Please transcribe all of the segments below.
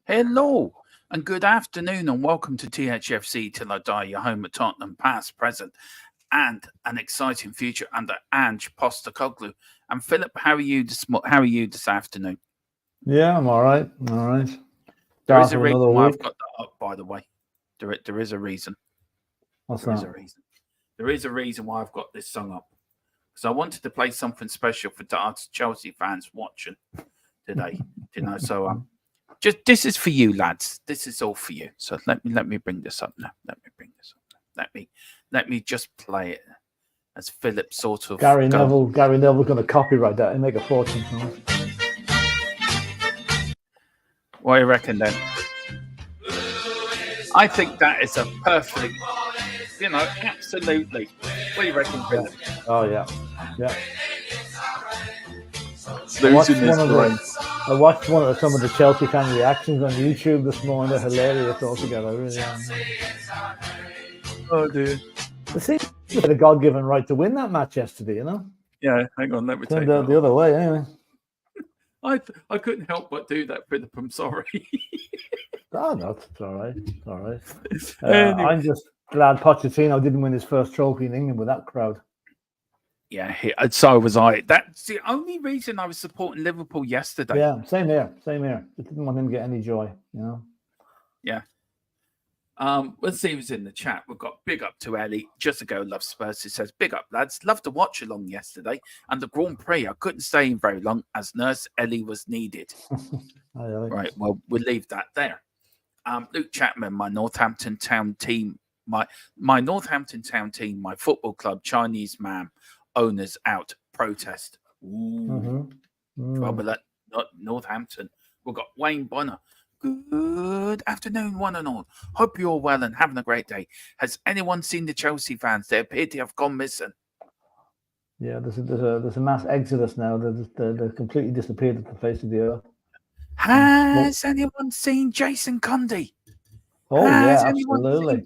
Hello and good afternoon and welcome to THFC Till I Die, your home at Tottenham, past, present, and an exciting future under Ange Postecoglou. And Philip, how are you this afternoon? Yeah, I'm all right. All right. There is a reason why I've got that up, by the way. There is a reason. What's there that? is a reason. There is a reason why I've got this song up. Because I wanted to play something special for us Chelsea fans watching today. So just this is for you, lads. This is all for you. So let me bring this up now. Let me just play it as Philip sort of Gary Neville's going to copyright that and make a fortune from it. What do you reckon then? I think that is a perfect, absolutely. What do you reckon, Philip? Yeah. Oh yeah. I watched some of the Chelsea fan reactions on YouTube this morning. They're hilarious altogether. Really are. Oh dear. It seems to be a God-given right to win that match yesterday, you know? Yeah, hang on, let me turned out the other way anyway. I couldn't help but do that, Philip. I'm sorry. Oh, no, it's all right. It's all right. Anyway. I'm just glad Pochettino didn't win his first trophy in England with that crowd. Yeah, so was I. That's the only reason I was supporting Liverpool yesterday. Yeah, same here. I didn't want him to get any joy, you know? Yeah. Let's see who's in the chat. We've got big up to Ellie. Just a go, love Spurs. He says, big up, lads. Love to watch along yesterday. And the Grand Prix, I couldn't stay in very long as Nurse Ellie was needed. Right, well, we'll leave that there. Luke Chapman, my Northampton Town team, my Northampton Town team, my football club, Chinese man, owners out, protest. Ooh. Trouble at Northampton. We've got Wayne Bonner. Good afternoon, one and all. Hope you're well and having a great day. Has anyone seen the Chelsea fans? They appear to have gone missing. Yeah, there's a mass exodus now. They're completely disappeared at the face of the earth. Has anyone seen Jason Cundy? Oh, yeah, absolutely.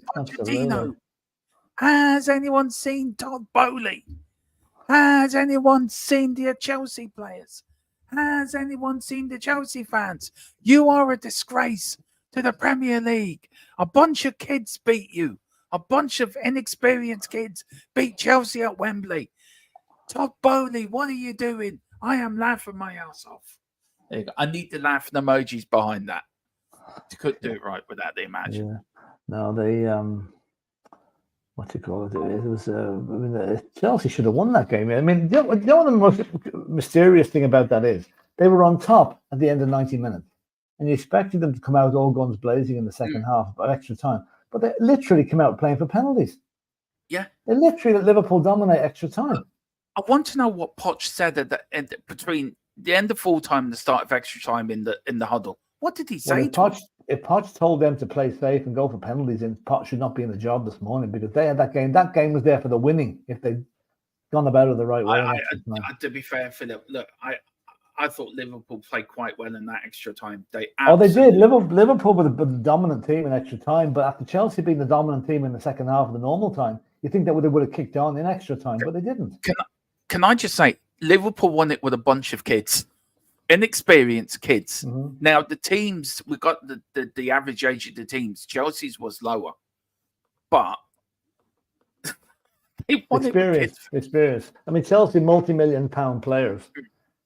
Has anyone seen Todd Bowley? Has anyone seen the Chelsea players? Has anyone seen the Chelsea fans? You are a disgrace to the Premier League. A bunch of kids beat you. A bunch of inexperienced kids beat Chelsea at Wembley. Todd Bowley, what are you doing? I am laughing my ass off. There you go. I need the laughing emojis behind that. You couldn't do it right without the imagine. Yeah. No, they what do you call it? It was Chelsea should have won that game. I mean, you know what the most mysterious thing about that is? They were on top at the end of 90 minutes, and you expected them to come out all guns blazing in the second half by extra time, but they literally came out playing for penalties. Yeah, they literally let Liverpool dominate extra time. I want to know what Poch said at the end, between the end of full time and the start of extra time in the huddle. What did he say? If Poch told them to play safe and go for penalties, then Poch should not be in the job this morning because they had that game. That game was there for the winning if they'd gone about it the right way. To be fair, Philip, look, I thought Liverpool played quite well in that extra time. They did. Liverpool were the dominant team in extra time, but after Chelsea being the dominant team in the second half of the normal time, you think that they would have kicked on in extra time, but they didn't. Can I just say, Liverpool won it with a bunch of kids. Inexperienced kids. Now the teams, we got the average age of the teams. Chelsea's was lower, but they won experience. I mean, Chelsea multi-million-pound players,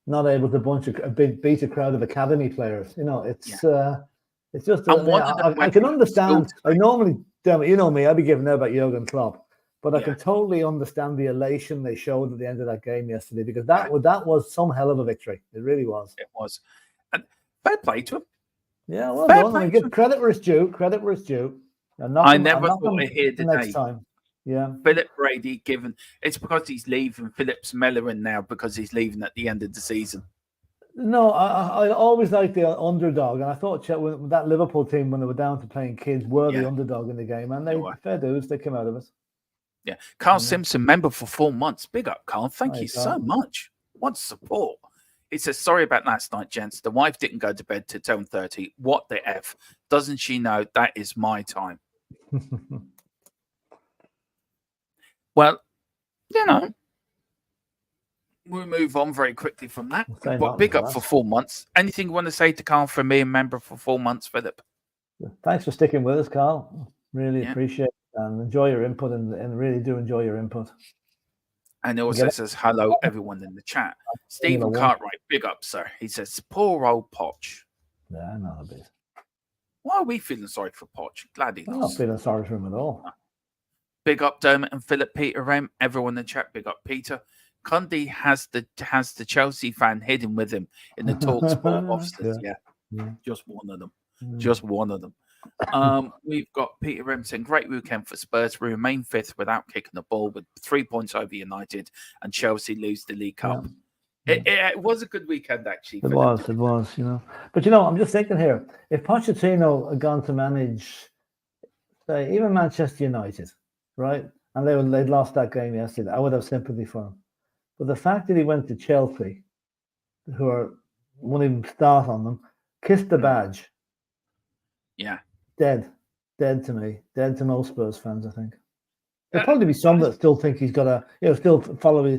not able to beat a crowd of academy players. You know, it's just. I can understand. I normally, you know me, I'd be giving out about Jurgen Klopp. But I can totally understand the elation they showed at the end of that game yesterday because that was some hell of a victory. It really was. It was. And fair play to him. Yeah, well done. I mean, give credit where it's due. Credit where it's due. I never thought I'd hear today. Next time. Yeah. Philip Brady given. It's because he's leaving. Philip's mellowing now because he's leaving at the end of the season. No, I always liked the underdog, and I thought that Liverpool team, when they were down to playing kids, were the underdog in the game, and they fair dues. They came out of it. Yeah, Carl Simpson, member for 4 months. Big up, Carl. Thank you so much. What support. He says, sorry about last night, gents. The wife didn't go to bed till 10:30. What the F? Doesn't she know that is my time? Well, you know, we'll move on very quickly from that. Say But nothing big for up that. for 4 months. Anything you want to say to Carl from me, a member for 4 months, Philip? Thanks for sticking with us, Carl. Really Yeah. appreciate it and enjoy your input, and really do enjoy your input. And he also says, hello, everyone in the chat. Stephen Cartwright, big up, sir. He says, poor old Poch. Yeah, not a bit. Why are we feeling sorry for Poch? Glad he lost. I'm not feeling sorry for him at all. Big up Dermot and Philip, Peter M. Everyone in the chat, big up Peter. Cundy has the Chelsea fan hidden with him in the TalkSport offices. Yeah. Just one of them. Just one of them. We've got Peter M saying, great weekend for Spurs. We remain 5th without kicking the ball with 3 points over United, and Chelsea lose the League Cup. It was a good weekend, actually. It was, you know. But, you know, I'm just thinking here, if Pochettino had gone to manage, say, even Manchester United, right, and they'd lost that game yesterday, I would have sympathy for him. But the fact that he went to Chelsea, who won't even start on them, kissed the badge. Yeah. Dead to me. Dead to most Spurs fans, I think. There'll probably be some that still think he's got to, still follow,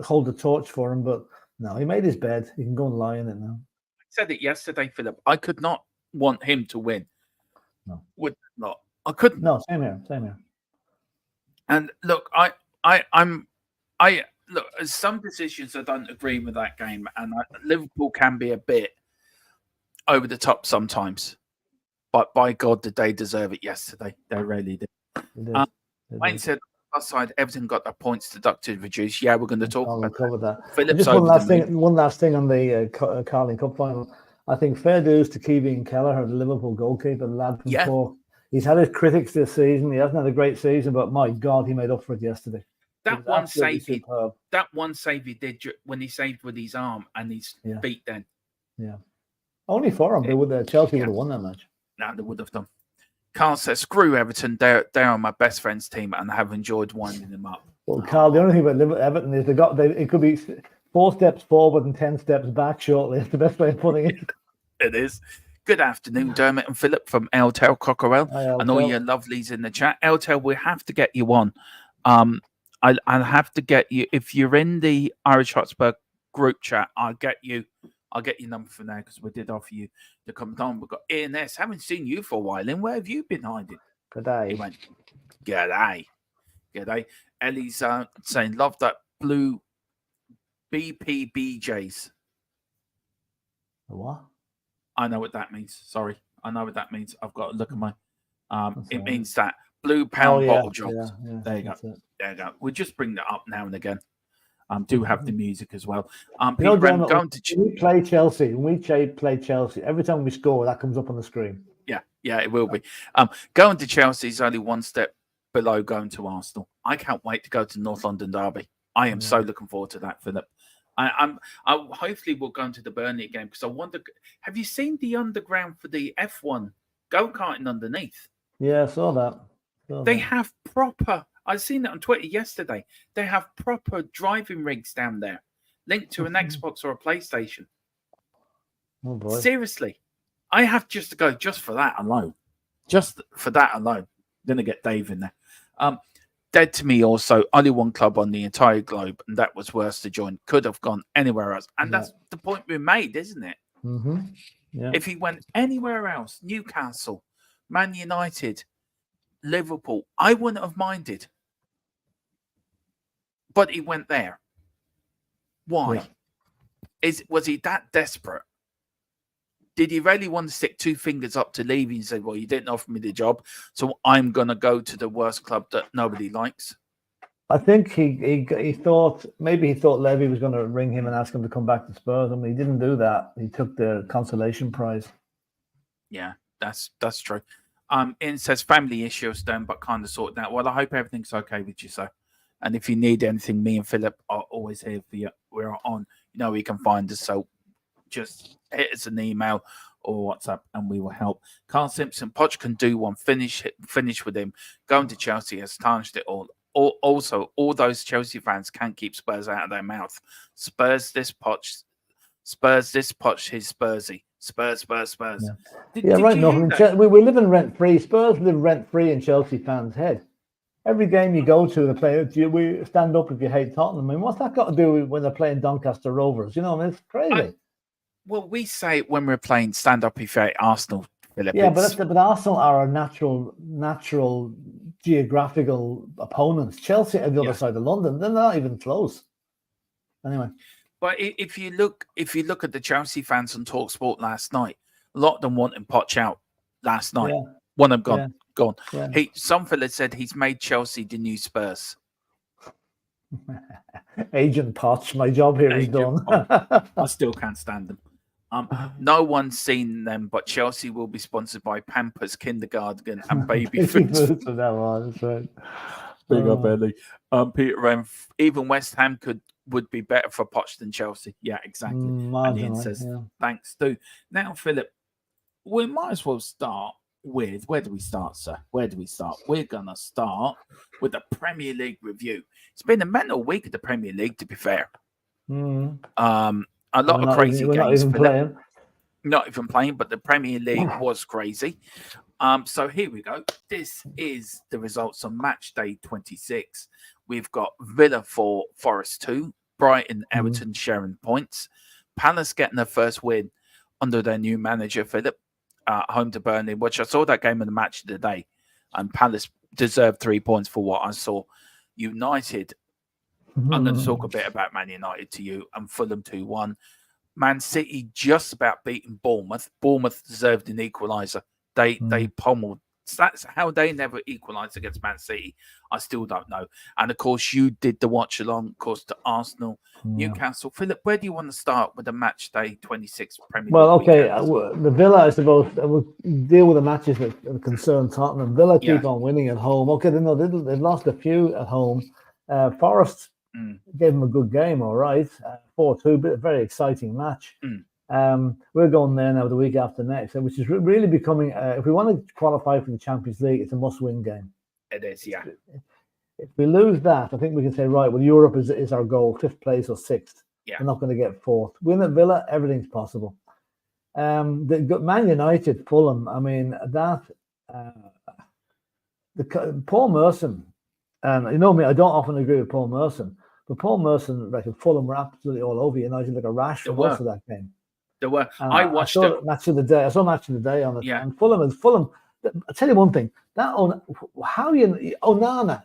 hold the torch for him. But no, he made his bed. He can go and lie in it now. I said it yesterday, Philip. I could not want him to win. No, would not. I couldn't. No, same here. And look, look. Some decisions I don't agree with that game, and Liverpool can be a bit over the top sometimes. But by God, did they deserve it yesterday? They really did. Wayne said, plus side, Everton got their points deducted, reduced. Yeah, we're going to talk about that. Philip's just one last thing on the Carling Cup final. I think fair dues to Keevin Kelleher, the Liverpool goalkeeper, the lad from Cork. He's had his critics this season. He hasn't had a great season, but my God, he made up for it yesterday. That one save he did when he saved with his arm and his feet then. Yeah. Only for him. Chelsea would have won that match. No, they would have done. Carl says, screw Everton. They're on my best friend's team and I have enjoyed winding them up. Well, Carl, the only thing about Everton is it could be 4 steps forward and 10 steps back shortly. It's the best way of putting it. It is. Good afternoon, Dermot and Philip from Eltel Cockerell and all your lovelies in the chat. Eltel, we have to get you on. I'll have to get you. If you're in the Irish HOTSPUR group chat, I'll get your number from there because we did offer you to come down. We've got Ian S. Haven't seen you for a while. And where have you been hiding? G'day. He went, G'day. Ellie's saying, love that blue BPBJs. What? I know what that means. Sorry. I know what that means. I've got to look at my... it means that blue pound bottle jobs. Yeah, there you go. There you go. We'll just bring that up now and again. Do have the music as well. We play Chelsea. When we play Chelsea, every time we score, that comes up on the screen. Yeah, it will be. Going to Chelsea is only one step below going to Arsenal. I can't wait to go to North London Derby. I am so looking forward to that, Philip. I hopefully we'll go into the Burnley game because I wonder. Have you seen the underground for the F1 go-karting underneath? Yeah, I saw that. They have proper. I've seen it on Twitter yesterday. They have proper driving rigs down there, linked to an Xbox or a PlayStation. Oh boy! Seriously, I have just to go just for that alone. Just for that alone, gonna get Dave in there. Dead to me also, only one club on the entire globe, and that was worse to join. Could have gone anywhere else. And that's the point we made, isn't it? Mm-hmm. Yeah. If he went anywhere else, Newcastle, Man United, Liverpool, I wouldn't have minded. But he went there. Why? Yeah. Was he that desperate? Did he really want to stick 2 fingers up to leave and say, well, you didn't offer me the job, so I'm going to go to the worst club that nobody likes? I think he thought Levy was going to ring him and ask him to come back to Spurs. I mean, he didn't do that. He took the consolation prize. Yeah, that's true. Ian says family issues then, but kind of sorted out. Well, I hope everything's okay with you, sir. And if you need anything, me and Philip are always here for you. We're on. You know, you can find us. So just hit us an email or WhatsApp and we will help. Carl Simpson, Poch can do one. Finish with him. Going to Chelsea has tarnished it all. Also, all those Chelsea fans can't keep Spurs out of their mouth. Spurs this Poch, his Spursy. Spurs. Yeah, right. No, we live in rent-free. Spurs live rent-free in Chelsea fans' head. every game you go to, the player, we stand up if you hate Tottenham. I mean, what's that got to do when they're playing Doncaster Rovers? You know, I mean, it's crazy. Well, we say it when we're playing stand up if you hate Arsenal, Philip. Yeah, but Arsenal are our natural geographical opponents. Chelsea are the other side of London. They're not even close. Anyway. But if you look at the Chelsea fans on TalkSport last night, a lot of them wanting Poch out last night. Yeah. One of them gone. Yeah. Some fella said he's made Chelsea the new Spurs. Agent Poch, my job here is done. I still can't stand them. No one's seen them, but Chelsea will be sponsored by Pampers, Kindergarten, and Baby Food. That's right. Big up, Ellie. Peter, even West Ham would be better for Poch than Chelsea. Yeah, exactly. And Ian says, thanks, Stu. Now, Philip, we might as well start with, where do we start, sir? Where do we start? We're going to start with the Premier League review. It's been a mental week of the Premier League, to be fair. A lot of crazy games. Not even playing, but the Premier League was crazy. So here we go. This is the results on match day 26. We've got Villa 4, Forest 2, Brighton, Everton sharing points. Palace getting their first win under their new manager, Philip, home to Burnley, which I saw that game of the match of the day. And Palace deserved 3 points for what I saw. United, I'm going to talk a bit about Man United to you, and Fulham 2-1. Man City just about beating Bournemouth. Bournemouth deserved an equaliser. They pummeled. That's how they never equalised against Man City. I still don't know. And of course, you did the watch along, of course, to Arsenal, Newcastle. Philip, where do you want to start with the match day 26 Premier League? Well, okay, the Villa, I suppose, we'll deal with the matches that concern Tottenham. Villa keep on winning at home. Okay, they've lost a few at home. Forest gave them a good game, all right. 4-2, but a very exciting match. We're going there now the week after next, which is really becoming, if we want to qualify for the Champions League, it's a must-win game. It is, yeah. If we lose that, I think we can say, right, well, Europe is our goal, 5th place or 6th. Yeah. We're not going to get 4th. Win at Villa, everything's possible. The Man United, Fulham, I mean, that, Paul Merson, and you know me, I don't often agree with Paul Merson, but Paul Merson, like Fulham, were absolutely all over United like a rash for most of that game. There were. I saw match of the day. I saw match of the day on it. Yeah. And Fulham. I'll tell you one thing. Onana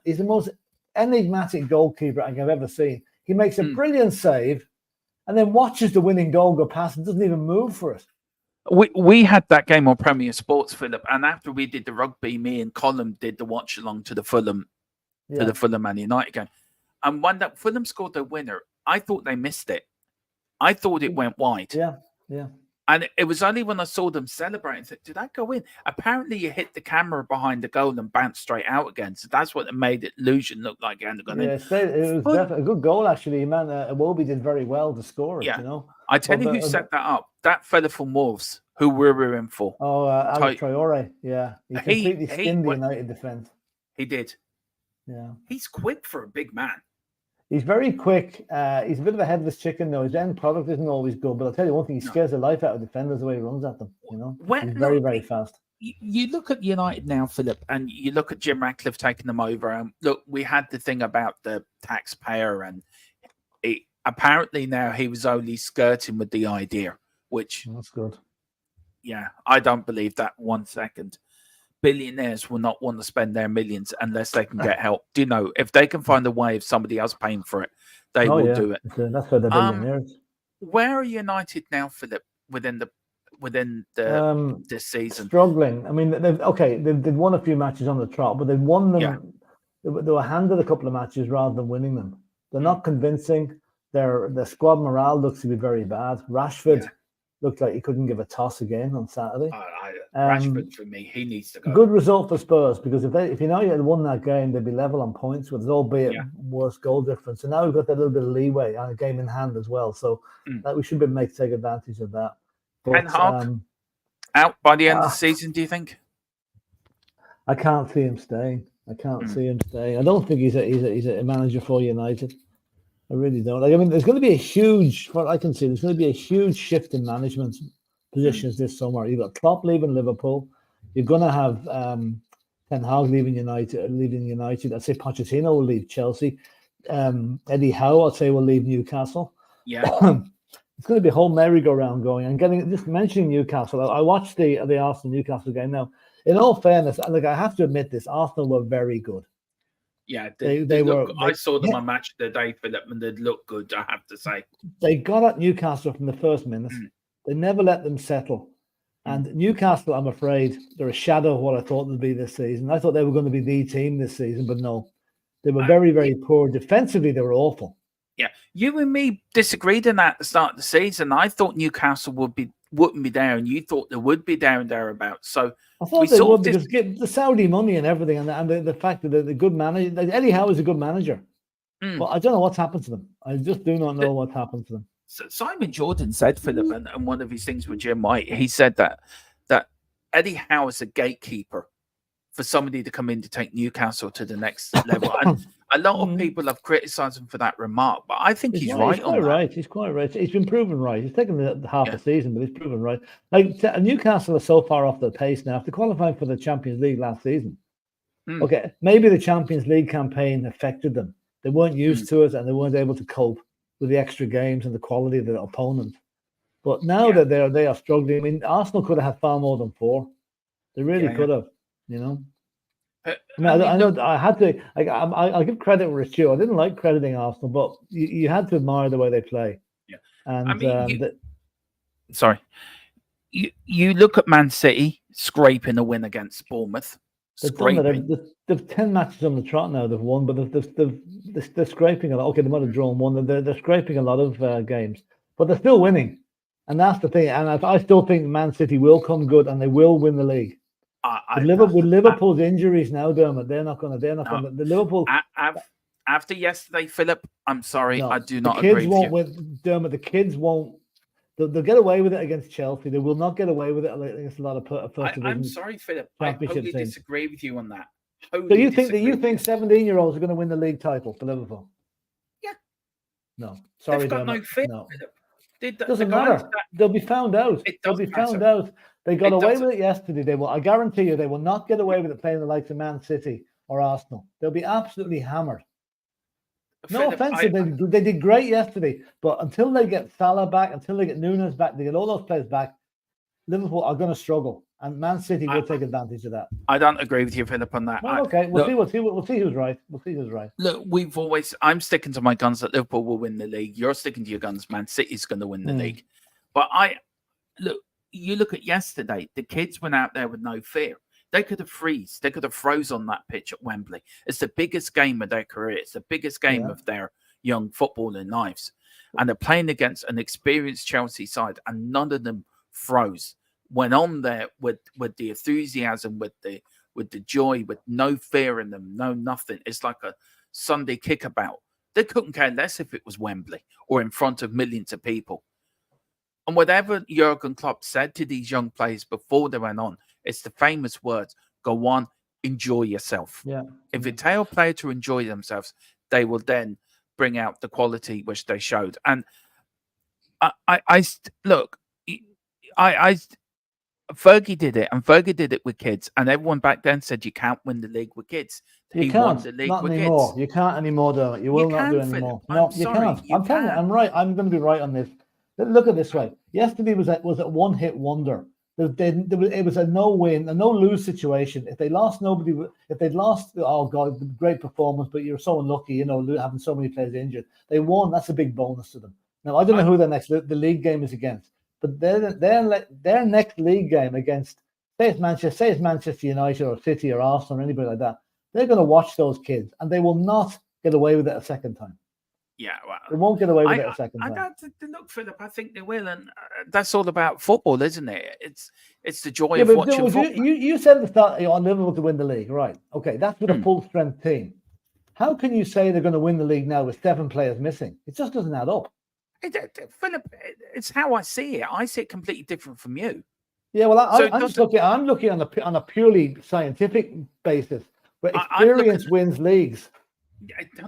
is the most enigmatic goalkeeper I think I've ever seen. He makes a brilliant save, and then watches the winning goal go past and doesn't even move for it. We had that game on Premier Sports, Philip, and after we did the rugby, me and Colin did the watch along to the Fulham Man United game. And when that Fulham scored their winner, I thought they missed it. I thought it went wide. Yeah. And it was only when I saw them celebrating that did that go in? Apparently, you hit the camera behind the goal and bounced straight out again. So that's what made it illusion look like it hadn't gone in. It was definitely a good goal, actually. Man, Iwobi did very well to score it. Yeah. You know, I tell you who set that up. That fella from Wolves, who we were in for. Oh, Alex Traore. Yeah, he completely skinned the United defense. He did. Yeah, he's quick for a big man. He's very quick. He's a bit of a headless chicken, though. His end product isn't always good. But I'll tell you one thing, he scares the life out of defenders the way he runs at them. You know, he's very, very fast. You look at United now, Philip, and you look at Jim Ratcliffe taking them over. Look, we had the thing about the taxpayer, and apparently now he was only skirting with the idea, which... That's good. Yeah, I don't believe that 1 second. Billionaires will not want to spend their millions unless they can get help. Do you know, if they can find a way of somebody else paying for it, they will do it. That's why they're billionaires. Where are United now, Philip, within this season? Struggling. I mean, they've won a few matches on the trot, but they've won them. Yeah. They were handed a couple of matches rather than winning them. They're not convincing. Their squad morale looks to be very bad. Rashford looked like he couldn't give a toss again on Saturday. Rashford, for me, he needs to go. Good result for Spurs, because if you had won that game, they'd be level on points with albeit worse goal difference. So now we've got that little bit of leeway on a game in hand as well. So that we should be able to take advantage of that. Ten Hag out by the end of the season, do you think? I can't see him staying. I don't think he's a manager for United. I really don't. There's going to be a huge, what I can see, there's going to be a huge shift in management positions this summer. You've got Klopp leaving Liverpool. You're going to have Ten Hag leaving United. I'd say Pochettino will leave Chelsea. Eddie Howe, I'd say, will leave Newcastle. Yeah. It's going to be a whole merry-go-round going. And just mentioning Newcastle, I watched the Arsenal-Newcastle game. Now, in all fairness, I have to admit this, Arsenal were very good. Yeah, they were. I saw them on Match of the Day, Philip, and they looked good, I have to say. They got at Newcastle from the first minute. They never let them settle. And Newcastle, I'm afraid, they're a shadow of what I thought they'd be this season. I thought they were going to be the team this season, but no. They were very, very poor. Defensively, they were awful. Yeah, you and me disagreed on that at the start of the season. I thought Newcastle wouldn't be there, and you thought they would be there and thereabouts. So I thought they would because the Saudi money and everything, and the fact that the good manager, Eddie Howe is a good manager, but I don't know what's happened to them. I just do not know what's happened to them. So Simon Jordan said, Philip, and one of his things with Jim White, he said that Eddie Howe is a gatekeeper for somebody to come in to take Newcastle to the next level. And a lot of people have criticised him for that remark, but I think he's right on that. He's quite right. He's been proven right. He's taken the half a season, but he's proven right. Like Newcastle are so far off the pace now. After qualifying for the Champions League last season, okay, maybe the Champions League campaign affected them. They weren't used to it, and they weren't able to cope with the extra games and the quality of the opponent. But now that they are struggling, I mean, Arsenal could have had far more than 4. They really could have, you know. I know I had to. I'll give credit where it's due. I didn't like crediting Arsenal, but you had to admire the way they play. Yeah, and I mean, you look at Man City scraping a win against Bournemouth. They've 10 matches on the trot now. They've won, but they're scraping a lot. Okay, they might have drawn one. They're scraping a lot of games, but they're still winning, and that's the thing. And I still think Man City will come good, and they will win the league. With Liverpool's injuries now, Dermot, they're not going to. The Liverpool after yesterday, Philip. I'm sorry, I do not agree. The kids won't win, Dermot. The kids won't. They'll get away with it against Chelsea. They will not get away with it against a lot of first division. I'm sorry, Philip. I totally disagree with you on that. So you think 17-year-olds are going to win the league title for Liverpool? Yeah. No, sorry, they've got Dermot. no fit. No. Doesn't matter. They'll be found out. They'll be found out. They got away with it yesterday. I guarantee you, they will not get away with it playing the likes of Man City or Arsenal. They'll be absolutely hammered. No offense, they did great yesterday, but until they get Salah back, until they get Nunes back, they get all those players back, Liverpool are going to struggle, and Man City will take advantage of that. I don't agree with you, Philip, on that. Well, okay, we'll see who's right. We'll see who's right. Look, I'm sticking to my guns that Liverpool will win the league. You're sticking to your guns. Man City's going to win the league. But you look at yesterday, the kids went out there with no fear. They could have froze on that pitch at Wembley. It's the biggest game of their career. It's the biggest game of their young footballing lives. And they're playing against an experienced Chelsea side, and none of them froze. Went on there with the enthusiasm, with the joy, with no fear in them, no nothing. It's like a Sunday kickabout. They couldn't care less if it was Wembley or in front of millions of people. And whatever Jurgen Klopp said to these young players before they went on, it's the famous words, go on, enjoy yourself. Yeah. If you tell a player to enjoy themselves, they will then bring out the quality which they showed. And Fergie did it, and Fergie did it with kids, and everyone back then said you can't win the league with kids. He won the league with anymore. Kids. You can't anymore, Dermot. You will not do it anymore. No, you can't. I'm telling you, I'm right. I'm going to be right on this. Look at this way. Yesterday was a one-hit wonder. It was a no-win, a no-lose situation. If they lost, if they'd lost, oh God, great performance, but you're so unlucky, having so many players injured. They won. That's a big bonus to them. Now I don't know who the league game is against, but their next league game against, say it's Manchester United or City or Arsenal or anybody like that, they're going to watch those kids, and they will not get away with it a second time. Yeah, well, they won't get away with it a second time. Look, Philip, I think they will, and that's all about football, isn't it? It's the joy of watching football. You said at the start you want Liverpool to win the league, right? Okay, that's with a full-strength team. How can you say they're going to win the league now with 7 players missing? It just doesn't add up. Philip, it's how I see it. I see it completely different from you. Yeah, well, I'm looking on a purely scientific basis, where experience wins leagues.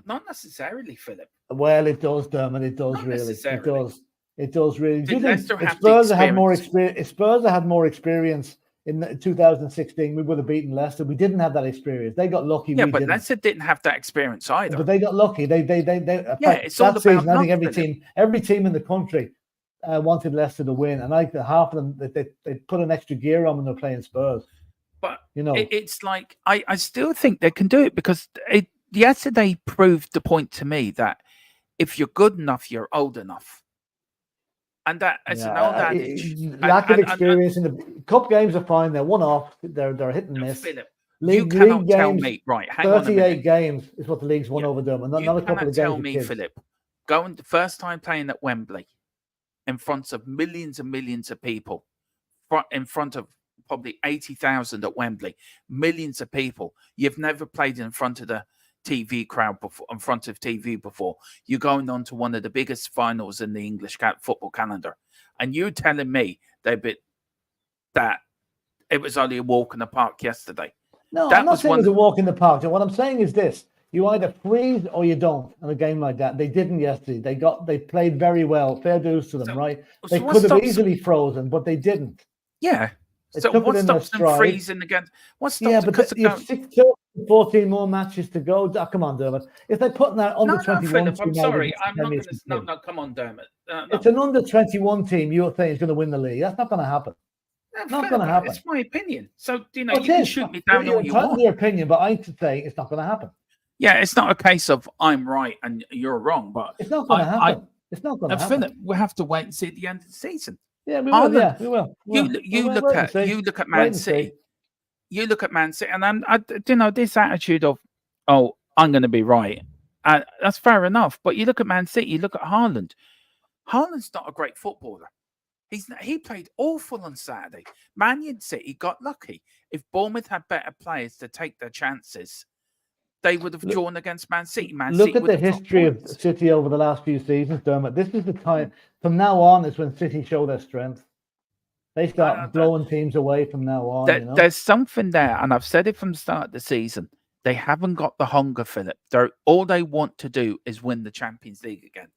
Not necessarily, Philip. Well, it does, Dermot. It does really. It does. It does really. Do you think Spurs had more experience in 2016, we would have beaten Leicester. We didn't have that experience. They got lucky. Yeah, we but didn't. Leicester didn't have that experience either. But they got lucky. It's all that season, about I think luck, every team in the country wanted Leicester to win, and half of them they put an extra gear on when they're playing Spurs. But you know, it's like I still think they can do it, because yesterday proved the point to me that if you're good enough, you're old enough. And that it's an old adage. Lack of experience in the cup games are fine. They're one-off. They're hit and miss. Philip, you cannot tell me, right? Hang on a minute. 38 games is what the league's won over them, and not a couple of games. Tell me, Philip, going the first time playing at Wembley, in front of millions and millions of people, in front of probably 80,000 at Wembley, millions of people. You've never played in front of the TV crowd before, in front of TV before. You're going on to one of the biggest finals in the English football calendar, and you're telling me that it was only a walk in the park yesterday. No, I'm not saying it was a walk in the park. What I'm saying is this: you either freeze or you don't in a game like that. They didn't yesterday. They played very well. Fair dues to them, right? They could have easily frozen, but they didn't. Yeah. So what stops them freezing again? What stops? Yeah, but you have 14 more matches to go. Oh, come on, Dermot. If they're putting that under 21 team, I'm sorry. I'm not going to. No, come on, Dermot. No. It's an under 21 team. You're saying is going to win the league. That's not going to happen. Not going to happen. It's my opinion. So you can shoot me down all you want. Your opinion, but I'm saying it's not going to happen. Yeah, it's not a case of I'm right and you're wrong, but it's not going to happen. It's not going to happen. Philip, we have to wait and see at the end of the season. Yeah, we will. Yeah, we will. You look at Man City. You look at Man City, and this attitude of, oh, I'm going to be right. That's fair enough. But you look at Man City. You look at Haaland. Haaland's not a great footballer. He played awful on Saturday. Man City got lucky. If Bournemouth had better players to take their chances, they would have drawn against Man City. Look at the history of City over the last few seasons, Dermot. This is the time. From now on is when City show their strength. They start blowing teams away from now on. There's something there, and I've said it from the start of the season. They haven't got the hunger, Philip. All they want to do is win the Champions League again.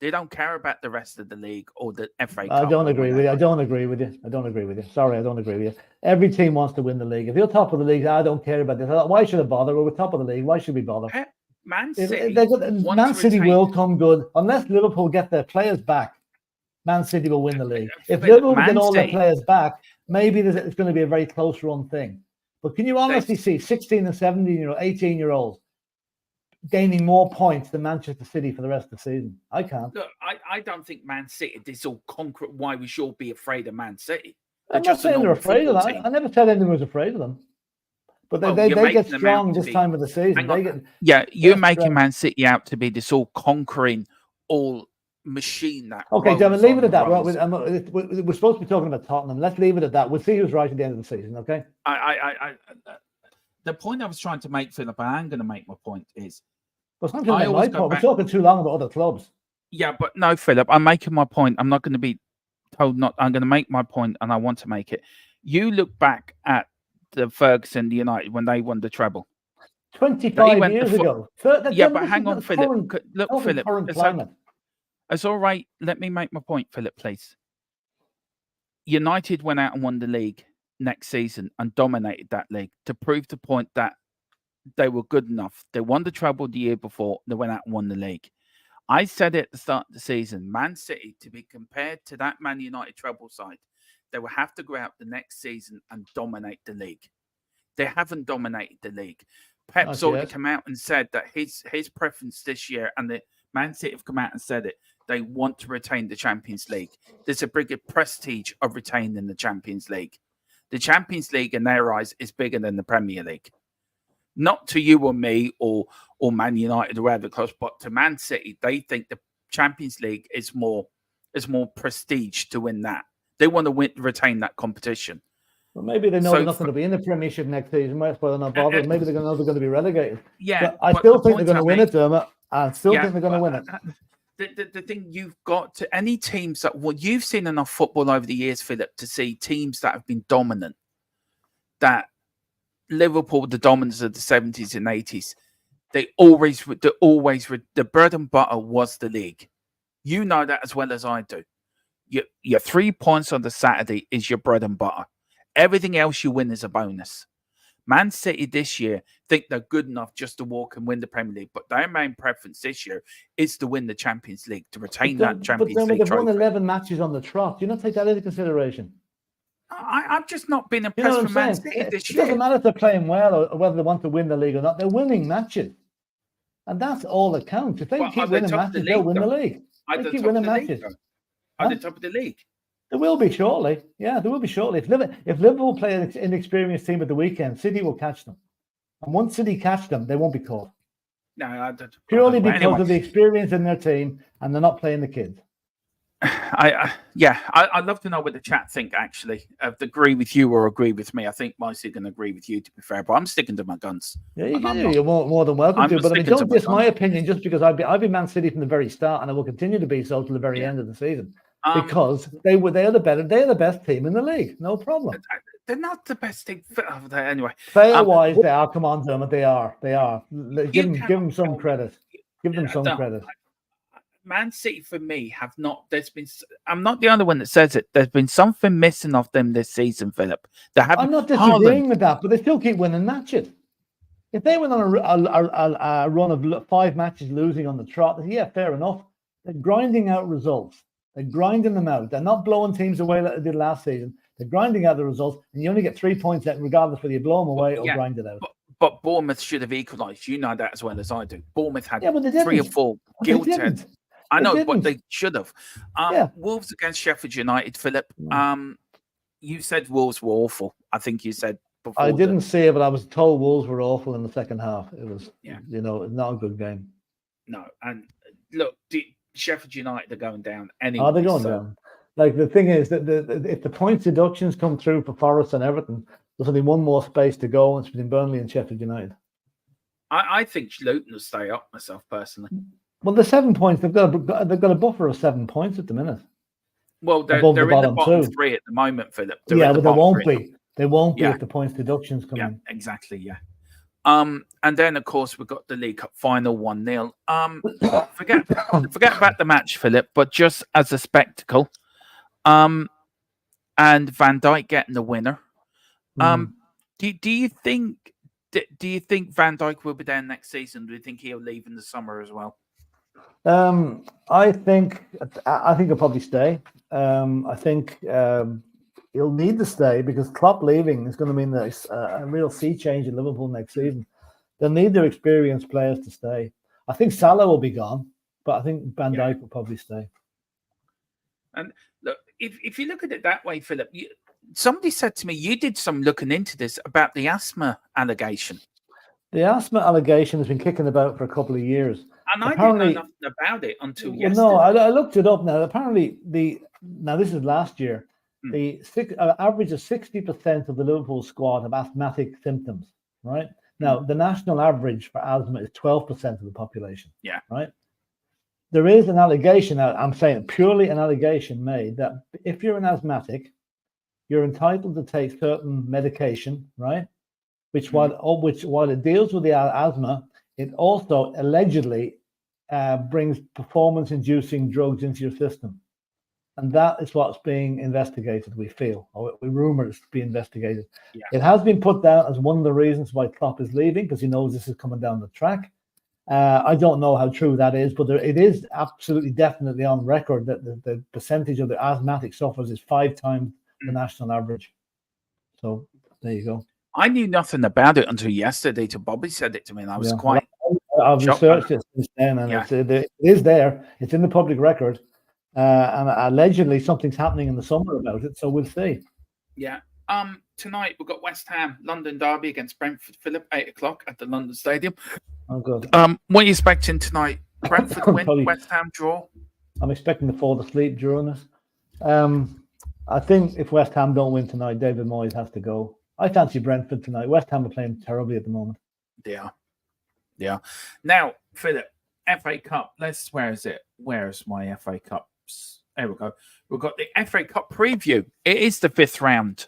They don't care about the rest of the league or the FA Cup. I don't agree with you. I don't agree with you. Sorry, I don't agree with you. Every team wants to win the league. If you're top of the league, I don't care about this. Why should I bother? We're top of the league. Why should we bother? Man City, Man City will come good. Unless Liverpool get their players back, Man City will win the league. If Liverpool get all their players back, maybe it's going to be a very close run thing. But can you honestly see 16 and 17, 18-year-olds gaining more points than Manchester City for the rest of the season? I can't. Look, I don't think Man City, this all concrete why we should be afraid of Man City. I'm not saying they're afraid of them. I never said anyone was afraid of them. But they get strong this time of the season. You're making Man City out to be this all conquering, all machine that. Okay, Devin, leave it at that. We're supposed to be talking about Tottenham. Let's leave it at that. We'll see who's right at the end of the season, okay? The point I was trying to make, Philip, and I'm going to make my point is... Well, it's not my point. We're talking too long about other clubs. Yeah, but no, Philip, I'm making my point. I'm not going to be told not... I'm going to make my point, and I want to make it. You look back at the Ferguson United when they won the treble. 25 years ago. But hang on, Philip. Look, Philip, it's all right. Let me make my point, Philip, please. United went out and won the league next season and dominated that league to prove the point that they were good enough. They won the treble the year before. They went out and won the league. I said it at the start of the season, Man City, to be compared to that Man United treble side, they will have to go out the next season and dominate the league. They haven't dominated the league. Pep's already come out and said that his preference this year, and the Man City have come out and said it, they want to retain the Champions League. There's a bigger prestige of retaining the Champions League. The Champions League, in their eyes, is bigger than the Premier League. Not to you or me or Man United or other clubs, but to Man City, they think the Champions League is more prestige to win that. They want to retain that competition. Well, maybe they know they're not going to be in the Premiership next season. Might well not bother. Maybe they're going to be relegated. Yeah, I still think they're going to win it, Dermot. I still think they're going to win it. The thing you've got to any teams that you've seen enough football over the years, Philip, to see teams that have been dominant. That Liverpool, the dominance of the 70s and 80s, the bread and butter was the league. You know that as well as I do. Your 3 points on the Saturday is your bread and butter. Everything else you win is a bonus. Man City this year think they're good enough just to walk and win the Premier League, but their main preference this year is to win the Champions League, to retain that Champions League they've trophy. won 11 matches on the trot. Do you not take that into consideration? I've just not been impressed You know what with Man City this year. It doesn't matter if they're playing well or whether they want to win the league or not. They're winning matches. And that's all that counts. If they keep winning matches, they'll win the league. They keep winning matches. At the top of the league. There will be shortly. Yeah, there will be shortly. If Liverpool play an inexperienced team at the weekend, City will catch them. And once City catch them, they won't be caught. No, I don't. Purely because of the experience in their team, and they're not playing the kids. I'd love to know what the chat think, actually. If they agree with you or agree with me. I think Micey's going to agree with you, to be fair, but I'm sticking to my guns. Yeah, you're more than welcome to. But I mean, don't diss my opinion just because I've been Man City from the very start, and I will continue to be so till the very end of the season. Because they are the best team in the league. No problem. They're not the best team anyway. Player-wise, they are. Come on, Dermot, they are. Give them some credit. Give them some credit. Man City, for me, have not. I'm not the only one that says it. There's been something missing of them this season, Philip. I'm not disagreeing with that, but they still keep winning matches. If they went on a run of 5 matches losing on the trot, yeah, fair enough. They're grinding out results. They're grinding them out. They're not blowing teams away like they did last season. They're grinding out the results, and you only get 3 points out regardless whether you blow them away or grind it out. But Bournemouth should have equalised. You know that as well as I do. Bournemouth had 3 or 4 guilted. I know, but they should have. Wolves against Sheffield United, Philip. You said Wolves were awful. I think you said before. I didn't see it, but I was told Wolves were awful in the second half. It was, not a good game. No, and look, Sheffield United are going down anyway. They're going down. Like, the thing is that if the points deductions come through for Forest and Everton, there's only one more space to go, and it's between Burnley and Sheffield United. I think Luton will stay up, myself personally. Well, the 7 points, they've got a buffer of 7 points at the minute. Well, they're in the bottom 3 at the moment, Philip. But they won't be. They won't be if the points deductions come in. Exactly, yeah. And then, of course, we've got the League Cup final 1-0. Forget about the match, Philip, but just as a spectacle. And Van Dijk getting the winner. Do you think Van Dijk will be there next season? Do you think he'll leave in the summer as well? I think he'll probably stay. I think he'll need to stay because Klopp leaving is going to mean that a real sea change in Liverpool next season. They'll need their experienced players to stay. I think Salah will be gone, but I think Van Dijk will probably stay. And look, if you look at it that way, Philip, somebody said to me, you did some looking into this about the asthma allegation. The asthma allegation has been kicking about for a couple of years. And I didn't know nothing about it until yesterday. No, I looked it up now. Apparently, this is last year. The average of 60% of the Liverpool squad have asthmatic symptoms, right? Now, the national average for asthma is 12% of the population. Yeah. Right? There is an allegation, I'm saying purely an allegation made, that if you're an asthmatic, you're entitled to take certain medication, right? Which while it deals with the asthma, it also allegedly brings performance-inducing drugs into your system. And that is what's being investigated, we feel, or we rumor it's to be investigated. Yeah. It has been put down as one of the reasons why Klopp is leaving, because he knows this is coming down the track. I don't know how true that is, but it is absolutely definitely on record that the percentage of the asthmatic sufferers is 5 times the national average. So there you go. I knew nothing about it until yesterday. Till Bobby said it to me, and I was quite. I've researched it since then, and it is there. It's in the public record. And allegedly something's happening in the summer about it, so we'll see. Yeah. Tonight we've got West Ham London derby against Brentford, Philip, 8:00 at the London Stadium. Oh, good. What are you expecting tonight? Brentford win, West Ham draw. I'm expecting to fall asleep during this. I think if West Ham don't win tonight, David Moyes has to go. I fancy Brentford tonight. West Ham are playing terribly at the moment. Yeah. Now, Philip, FA Cup. Where is it? Where's my FA Cup? There we go. We've got the FA Cup preview. It is the 5th round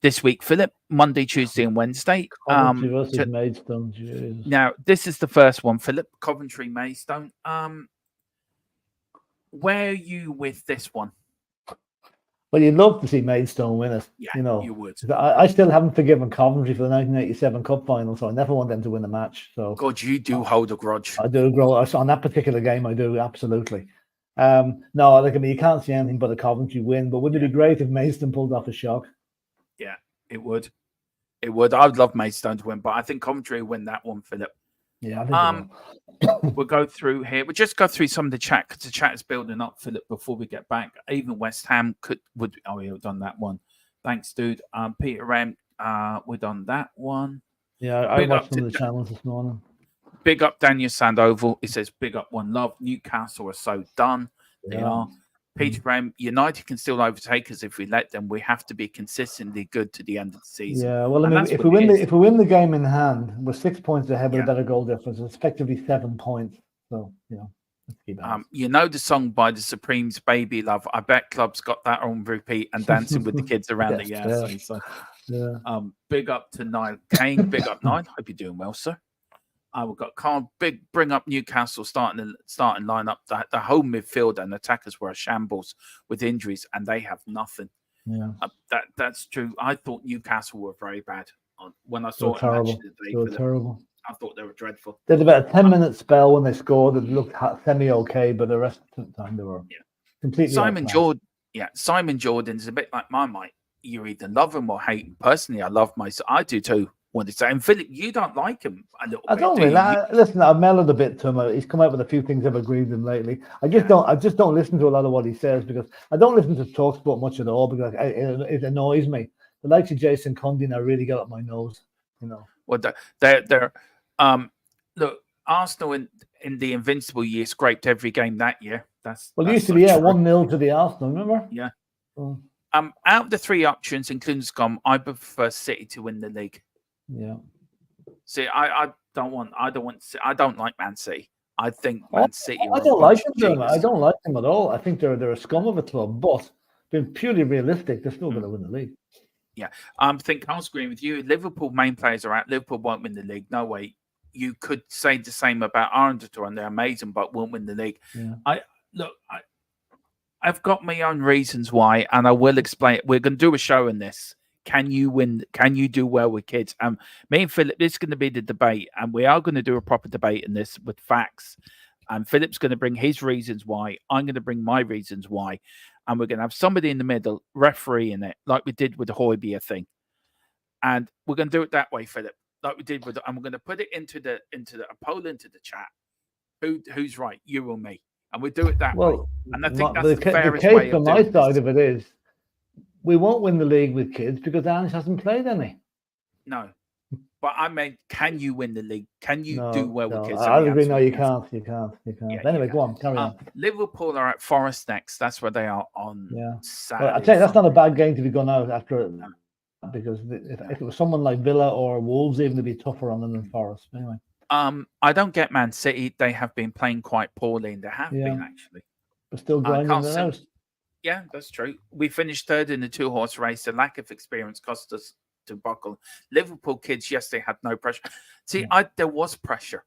this week, Philip. Monday, Tuesday, and Wednesday. Coventry versus Maidstone. Jesus. Now, this is the first one, Philip. Coventry, Maidstone. Where are you with this one? But you'd love to see Maidstone win it. Yeah, you know, you would. I still haven't forgiven Coventry for the 1987 Cup final, so I never want them to win the match. So God, you do hold a grudge. I do grow on that particular game. I do, absolutely. No, like, I mean, you can't see anything but a Coventry win. But wouldn't it be great if Maidstone pulled off a shock? Yeah, it would. It would. I would love Maidstone to win, but I think Coventry will win that one, Philip. Yeah, I think we'll go through here. We'll just go through some of the chat because the chat is building up, Philip, before we get back. Even West Ham would. Oh, we've done that one. Thanks, dude. Peter M, we've done that one. Yeah, I watched some of the channels this morning. Big up Daniel Sandoval. He says, big up One Love. Newcastle are so done. They are. Peter Graham, United can still overtake us if we let them. We have to be consistently good to the end of the season. Yeah, well, I mean, if we win the game in hand, we're 6 points ahead with a better goal difference. It's effectively 7 points. So, let's keep the song by the Supremes, Baby Love. I bet clubs got that on repeat and dancing with the kids around the big up to Niall Kane. Big up Niall. Hope you're doing well, sir. We've got Carl. Bring up Newcastle starting lineup. The whole midfield and attackers were a shambles with injuries, and they have nothing. Yeah, that's true. I thought Newcastle were very bad when I saw it. They were terrible. I thought they were dreadful. They had about a 10-minute spell when they scored. It looked semi-okay, but the rest of the time they were completely. Simon Jordan's a bit like my mate. You either love him or hate him. Personally, I do too. What to say, and Philip, you don't like him a little bit. I don't really. Listen, I've mellowed a bit to him. He's come out with a few things I've agreed with him lately. I just don't listen to a lot of what he says because I don't listen to TalkSport much at all because it annoys me. The likes of Jason Cundy now really got up my nose. Well, they're look, Arsenal in the Invincible year scraped every game that year. It used to be 1-0 to the Arsenal. Remember? Yeah. Out of the three options, including Scum, I prefer City to win the league. Yeah. See, I don't like Man City. I think Man City. I don't like them. I don't like them at all. I think they're a scum of a club. But being purely realistic, they're still going to win the league. Yeah, I think I'll agree with you. Liverpool main players are out. Liverpool won't win the league. No way. You could say the same about Arndor, and they're amazing, but won't win the league. Yeah. I've got my own reasons why, and I will explain. We're going to do a show in this. Can you win? Can you do well with kids? Me and Philip, this is going to be the debate, and we are going to do a proper debate in this with facts. And Philip's going to bring his reasons why. I'm going to bring my reasons why. And we're going to have somebody in the middle refereeing it, like we did with the Højbjerg thing. And we're going to do it that way, Philip, like we did with. And we're going to put it into a poll into the chat. Who's right, you or me? And we do it that way. And I think that's the fairest way. The case from my side of it is, we won't win the league with kids because Ange hasn't played any. No. But I mean, can you win the league? Can you do well with kids? I agree. No, you can't. You can't. Yeah, anyway, go on. Carry on. Liverpool are at Forest next. That's where they are on Saturday. Well, I tell you, that's not a bad game to be gone out after it. Because if it was someone like Villa or Wolves, even to be tougher on them than Forest. Anyway. I don't get Man City. They have been playing quite poorly, and they have been actually. But still grinding it out. Yeah, that's true. We finished third in the 2-horse race. The lack of experience cost us to buckle. Liverpool kids, yes, they had no pressure. See, there was pressure.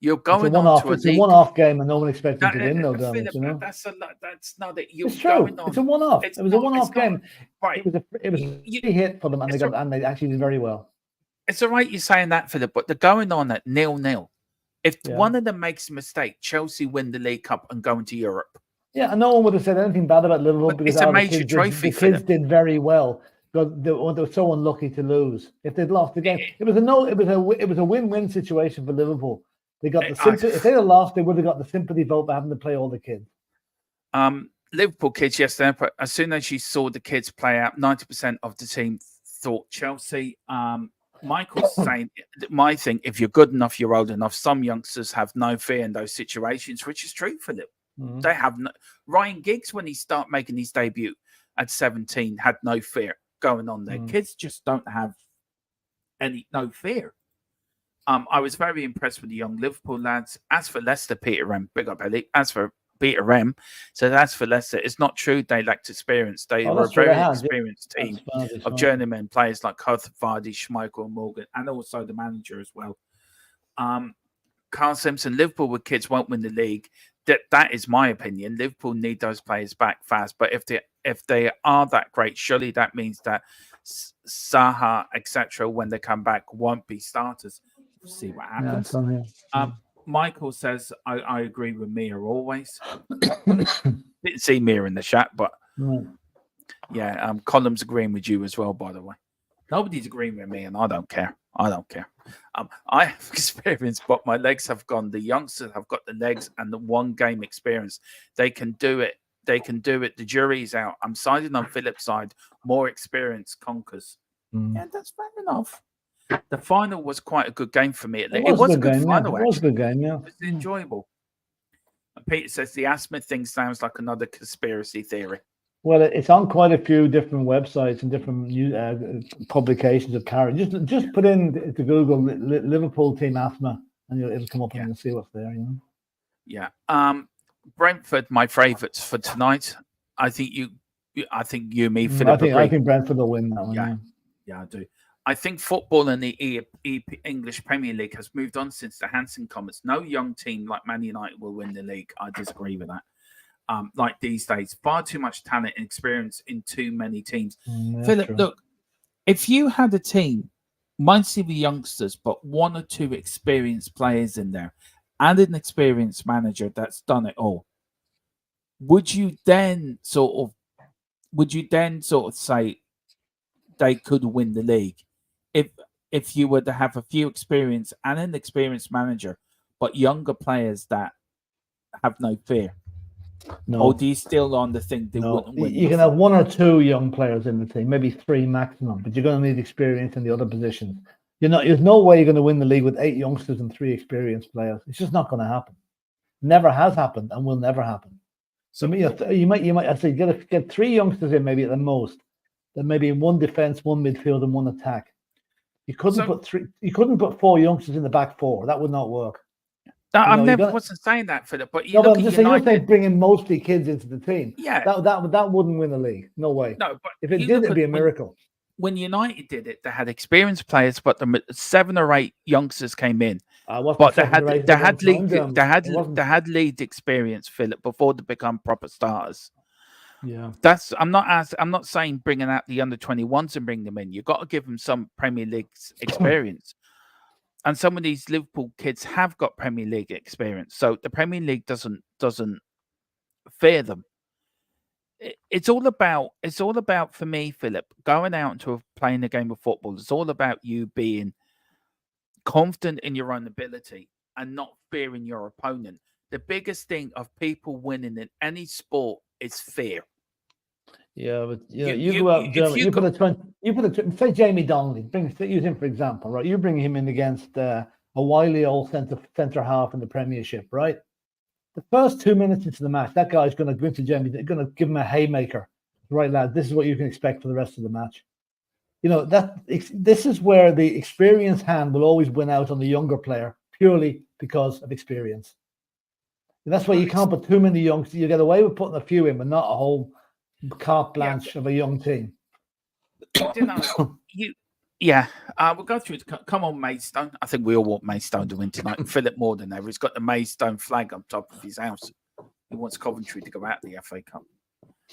You're going on to it's a one-off game, and no one expected to win, no doubt. That's not it. It's true. It's a one-off. It was a one-off game. Right. It was a hit for them, and they actually did very well. It's all right you're saying that, Philip, but they're going on at 0-0. If one of them makes a mistake, Chelsea win the League Cup and go into Europe. Yeah, and no one would have said anything bad about Liverpool because it's a major trophy. The kids did very well. Because they were so unlucky to lose. If they'd lost the game, it was a win-win situation for Liverpool. They got the sympathy. If they'd have lost, they would have got the sympathy vote by having to play all the kids. Liverpool kids yesterday. As soon as you saw the kids play out, 90% of the team thought Chelsea. Michael's saying my thing. If you're good enough, you're old enough. Some youngsters have no fear in those situations, which is true, Philip. Mm-hmm. They have no. Ryan Giggs, when he started making his debut at 17, had no fear going on there. Kids just don't have no fear. I was very impressed with the young Liverpool lads. As for Leicester, Peter M, big up Ellie. As for Peter M, so that's for Leicester. It's not true they lacked experience. They were a very experienced team of journeymen players like Huth, Vardy, Schmeichel, and Morgan, and also the manager as well. Carl Simpson, Liverpool with kids won't win the league. that is my opinion. Liverpool need those players back fast. But if they are that great, surely that means that Saha, etc., when they come back, won't be starters. We'll see what happens. Michael says, I agree with Mia always. Didn't see Mia in the chat, but yeah, Column's agreeing with you as well, by the way. Nobody's agreeing with me, and I don't care. I don't care. I have experience, but my legs have gone. The youngsters have got the legs and the one game experience. They can do it. They can do it. The jury's out. I'm siding on Philip's side. More experience conquers. Yeah, that's fair enough. The final was quite a good game for me. It was a good final. It was a good game, yeah. It was enjoyable. And Peter says the asthma thing sounds like another conspiracy theory. Well, it's on quite a few different websites and different publications of carry. Just put in to Google Liverpool team asthma, and it'll come up and you'll see what's there. You know. Yeah. Brentford, my favourites for tonight. I think you, me, Philip. I think Brentford will win that one. Yeah, I do. I think football in the English Premier League has moved on since the Hansen comments. No young team like Man United will win the league. I disagree with that. Like these days, far too much talent and experience in too many teams. Philip, true. Look, if you had a team, mostly the youngsters, but one or two experienced players in there, and an experienced manager that's done it all, would you then sort of say they could win the league? If you were to have a few experience and an experienced manager, but younger players that have no fear. No. Or do you still on the thing they wouldn't win? You can have one or two young players in the team, maybe three maximum, but you're going to need experience in the other positions. There's no way you're going to win the league with 8 youngsters and 3 experienced players. It's just not going to happen. Never has happened and will never happen. So you might I say get 3 youngsters in maybe at the most. Then maybe in one defense, one midfield, and one attack. You couldn't put 3. You couldn't put 4 youngsters in the back 4. That would not work. I wasn't saying that, Philip. But I'm just saying, you're saying bringing mostly kids into the team. Yeah, that wouldn't win the league. No way. No, but if it did, it'd be a miracle. When United did it, they had experienced players, but the 7 or 8 youngsters came in. But they had lead experience, Philip, before they become proper starters. Yeah, I'm not saying bringing out the under-21s and bring them in. You've got to give them some Premier League experience. And some of these Liverpool kids have got Premier League experience, so the Premier League doesn't fear them. It's all about for me, Philip, going out into playing a game of football. It's all about you being confident in your own ability and not fearing your opponent. The biggest thing of people winning in any sport is fear. Yeah, but you go out. You put a say Jamie Donnelly. Use him for example, right? You bring him in against a wily old centre half in the Premiership, right? The first 2 minutes into the match, that guy's going to go into Jamie. They're going to give him a haymaker, right, lad? This is what you can expect for the rest of the match. This is where the experienced hand will always win out on the younger player purely because of experience. And that's why you can't put too many youngsters. You get away with putting a few in, but not a whole carte blanche of a young team. We'll go through it. Come on, Maidstone. I think we all want Maidstone to win tonight. And Philip more than ever. He's got the Maidstone flag on top of his house. He wants Coventry to go out the FA Cup.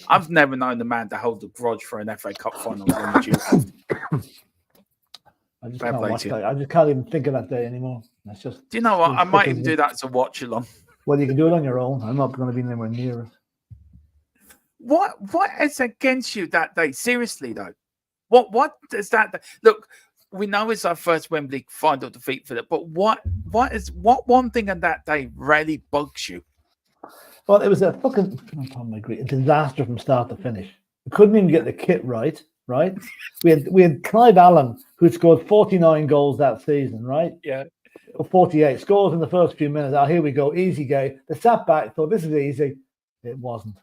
I've never known the man to hold a grudge for an FA Cup final. I just can't even think of that day anymore. That's just. Do you know what? I might even do that as a watch along. Well, you can do it on your own. I'm not going to be anywhere near it. What is against you that day? Seriously though, what is that? Look, we know it's our first Wembley final defeat for that, but what one thing on that day really bugs you? Well, it was a fucking a disaster from start to finish. We couldn't even get the kit right. We had Clive Allen, who scored 49 goals that season, right? Yeah. 48 scores in the first few minutes. Here we go, easy game. They sat back, thought this is easy. It wasn't.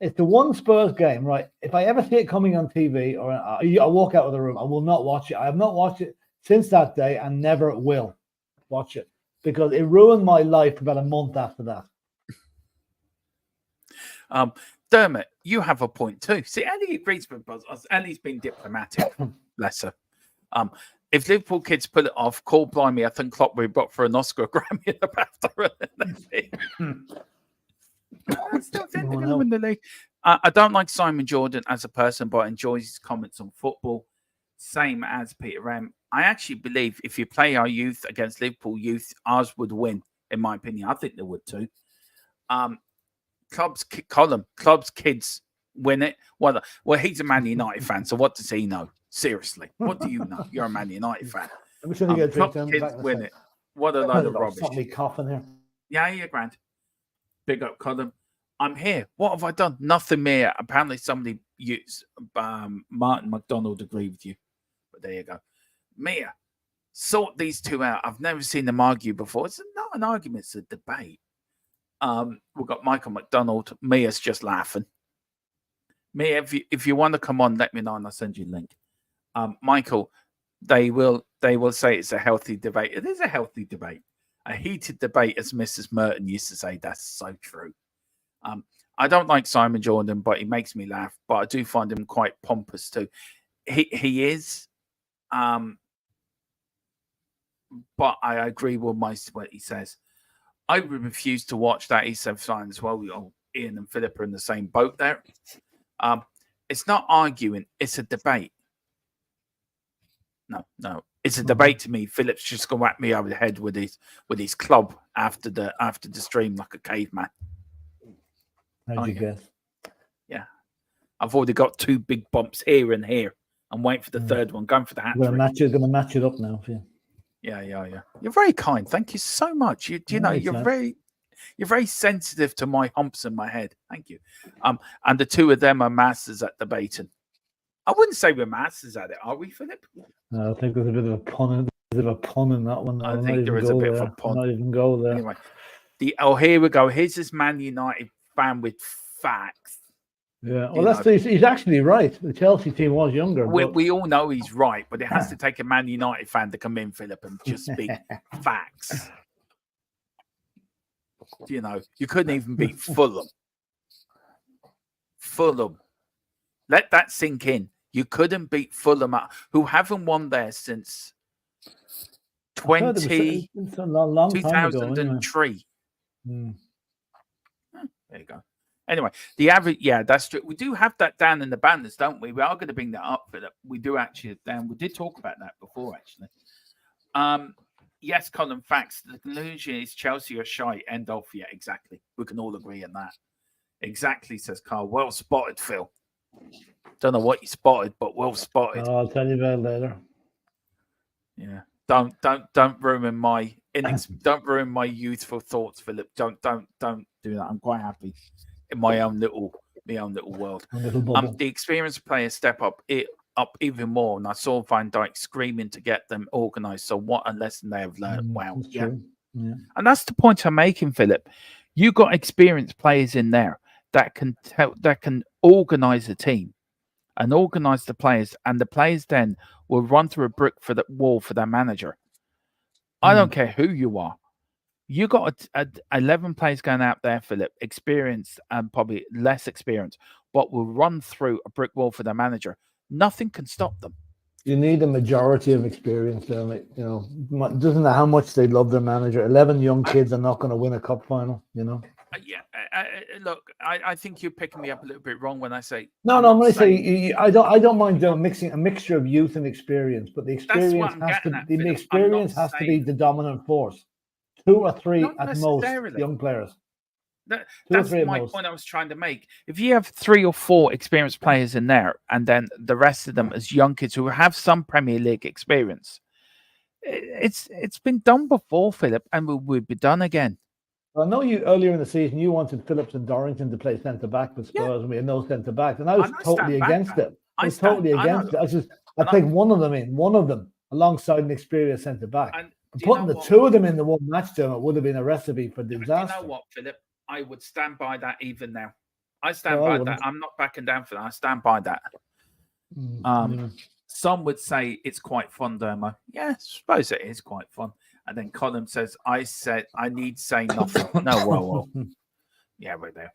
It's the one Spurs game, right? If I ever see it coming on TV or I walk out of the room, I will not watch it. I have not watched it since that day and never will watch it because it ruined my life for about a month after that. Dermot, you have a point too. See, Ellie agrees with us. Ellie's been diplomatic. Bless her. If Liverpool kids pull it off, call blimey, I think Klopp will be brought for an Oscar, Grammy, and a BAFTA. I still think they're going to win the league. I don't like Simon Jordan as a person, but I enjoy his comments on football. Same as Peter M. I actually believe if you play our youth against Liverpool youth, ours would win, in my opinion. I think they would too. Clubs kids win it. Well, he's a Man United fan, so what does he know? Seriously, what do you know? You're a Man United fan. Clubs kids win it. What a load of rubbish. Stop me coughing here. Yeah, Grant. Big up, Colin. I'm here. What have I done? Nothing mere. Apparently, somebody used Martin McDonald agreed with you. But there you go. Mia, sort these two out. I've never seen them argue before. It's not an argument, it's a debate. We've got Michael McDonald. Mia's just laughing. Mia, if you want to come on, let me know and I'll send you a link. Michael, they will say it's a healthy debate. It is a healthy debate. A heated debate, as Mrs. Merton used to say. That's so true. I don't like Simon Jordan, but he makes me laugh. But I do find him quite pompous too. He is. But I agree with what he says. I would refuse to watch that East sign as well. Ian and Philip are in the same boat there. It's not arguing; it's a debate. No, it's a debate to me. Philip's just gonna whack me over the head with his club after the stream like a caveman. How'd you guess? Yeah, I've already got 2 big bumps here and here. I'm waiting for the third one. Going for the hat. Gonna match it up now for you. Yeah. You're very kind. Thank you so much. You're very sensitive to my humps in my head. Thank you. And the 2 of them are masters at debating. I wouldn't say we're masters at it, are we, Philip? No, I think there's a bit of a pun in that one. I think there is a bit of a pun. Not even go there. Anyway, here we go. Here's this Man United fan with facts. Yeah, well, he's actually right. The Chelsea team was younger. We all know he's right, but it has to take a Man United fan to come in, Philip, and just speak facts. You couldn't even beat Fulham. Let that sink in. You couldn't beat Fulham, who haven't won there since 2003. There you go. Anyway, the average, that's true. We do have that down in the banners, don't we? We are going to bring that up, Philip. We do actually down. We did talk about that before, actually. Yes, Colin, facts. The conclusion is Chelsea are shy. End of. Yeah, exactly. We can all agree on that. Exactly, says Carl. Well spotted, Phil. Don't know what you spotted, but well spotted. I'll tell you about it later. Yeah. Don't ruin my don't ruin my youthful thoughts, Philip. Don't do that. I'm quite happy in my own little world. The experienced players step up even more, and I saw Van Dijk screaming to get them organised. So what a lesson they have learned. Wow. Yeah. And that's the point I'm making, Philip. You got experienced players in there that can organise a team and organise the players, and the players then will run through a brick for the wall for their manager. I don't care who you are. You got 11 players going out there, Philip, experienced and probably less experienced, but will run through a brick wall for their manager. Nothing can stop them. You need a majority of experience there. Like, it doesn't matter how much they love their manager. 11 young kids are not going to win a cup final, Look, I think you're picking me up a little bit wrong when I say no. When I say I don't mind mixing a mixture of youth and experience, but the experience has to be the dominant force. 2 or 3 at most young players. That's my point I was trying to make. If you have 3 or 4 experienced players in there, and then the rest of them as young kids who have some Premier League experience, it's been done before, Philip, and will be done again. I know you earlier in the season you wanted Phillips and Dorrington to play centre back with Spurs, and we had no centre back, and I was totally against it. I was totally against it. I'd take one of them alongside an experienced centre back. And putting the 2 of them in the one match to it would have been a recipe for disaster. You know what, Philip? I would stand by that even now. I stand by that. I'm not backing down for that. I stand by that. Some would say it's quite fun, Dermo. Yeah, I suppose it is quite fun. And then Colin says, I need say nothing. No, well. Yeah, we're there.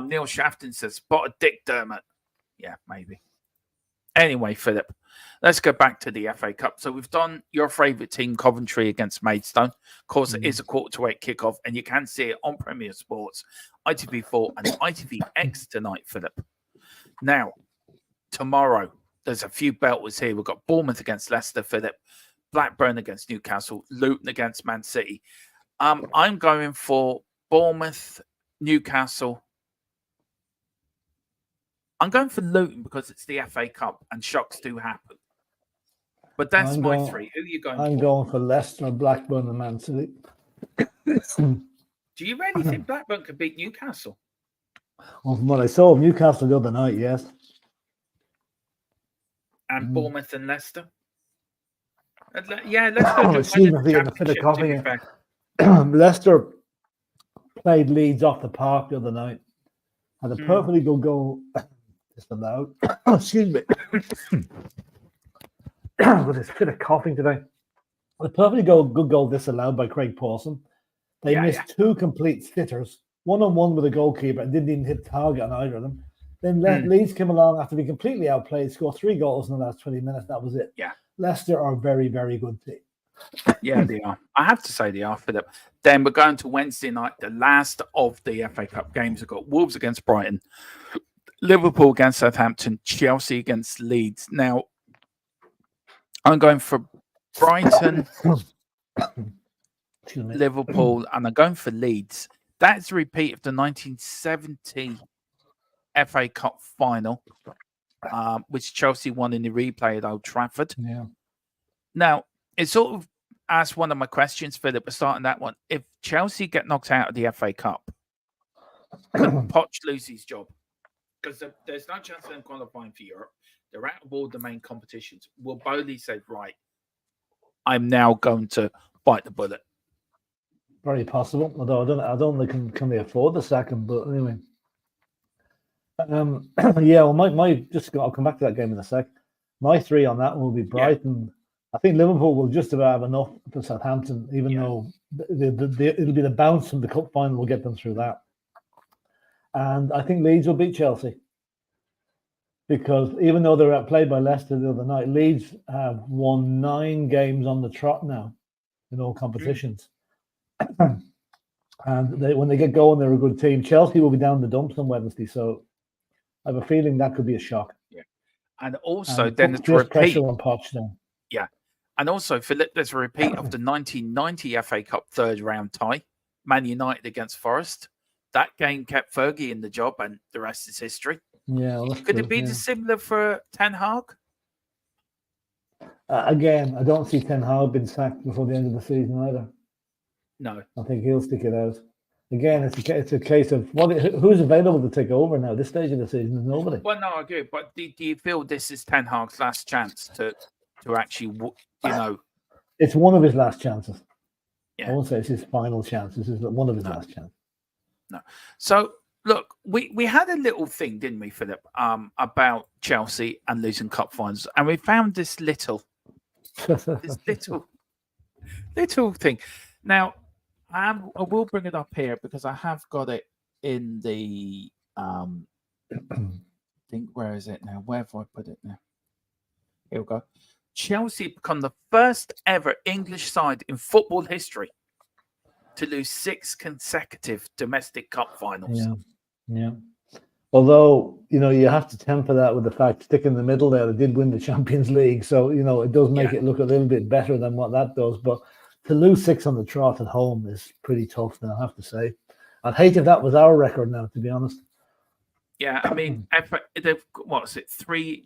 Neil Shafton says, spot a dick, Dermot. Yeah, maybe. Anyway, Philip, let's go back to the FA Cup. So we've done your favourite team, Coventry, against Maidstone. Of course, it is a 7:45 kickoff, and you can see it on Premier Sports, ITV4 and ITVX tonight, Philip. Now, tomorrow, there's a few belters here. We've got Bournemouth against Leicester, Philip, Blackburn against Newcastle, Luton against Man City. I'm going for Bournemouth, Newcastle. I'm going for Luton because it's the FA Cup and shocks do happen. But that's my three. Who are you going for? I'm going for Leicester, Blackburn, and Man City. Do you really think Blackburn could beat Newcastle? Well, from what I saw of Newcastle the other night, yes. And Bournemouth and Leicester? Yeah, let's go. Leicester played Leeds off the park the other night. Had a perfectly good goal. Just allowed. Excuse me. With this bit of coughing today. A perfectly good goal disallowed by Craig Pawson. They missed two complete sitters, 1-on-1 with a goalkeeper, and didn't even hit target on either of them. Then Leeds came along after being completely outplayed, scored 3 goals in the last 20 minutes. That was it. Yeah. Leicester are a very, very good team. Yeah, they are. I have to say they are, Philip. Then we're going to Wednesday night, the last of the FA Cup games. We've got Wolves against Brighton, Liverpool against Southampton, Chelsea against Leeds. Now, I'm going for Brighton, Liverpool, and I'm going for Leeds. That's a repeat of the 1970 FA Cup final, which Chelsea won in the replay at Old Trafford. Yeah. Now, it sort of asked one of my questions, Philip, starting that one. If Chelsea get knocked out of the FA Cup, could Poch lose his job? Because there's no chance of them qualifying for Europe. They're out of all the main competitions. Will Bowley say, right, I'm now going to bite the bullet? Very possible. Although I don't think can they afford the second, but anyway. Yeah, well, I'll come back to that game in a sec. My 3 on that one will be Brighton. Yeah. I think Liverpool will just about have enough for Southampton, even though it'll be the bounce from the cup final will get them through that. And I think Leeds will beat Chelsea. Because even though they were outplayed by Leicester the other night, Leeds have won 9 games on the trot now in all competitions. And when they get going, they're a good team. Chelsea will be down the dumps on Wednesday, so I have a feeling that could be a shock. Yeah. And also, then it's a repeat. Pressure on Poch then. Yeah. And also, Philip, there's a repeat of the 1990 FA Cup third round tie, Man United against Forest. That game kept Fergie in the job, and the rest is history. Yeah. Well, could it be similar for Ten Hag? Again, I don't see Ten Hag being sacked before the end of the season either. No. I think he'll stick it out. Again, it's a case of who's available to take over now. This stage of the season is nobody. Well, no, I agree. But do you feel this is Ten Hag's last chance to actually, It's one of his last chances. Yeah. I won't say it's his final chance. This is one of his last chances. No. So, look, we had a little thing, didn't we, Philip, about Chelsea and losing cup finals. And we found this little thing. Now, I will bring it up here because I have got it in the think, where is it now? Where have I put it now? Here we go. Chelsea become the first ever English side in football history to lose 6 consecutive domestic cup finals. Yeah. Although, you have to temper that with the fact, stick in the middle there, they did win the Champions League. So, it does make it look a little bit better than what that does. But to lose 6 on the trot at home is pretty tough now, I have to say. I'd hate if that was our record now, to be honest. Yeah, I mean, they've, what is it, three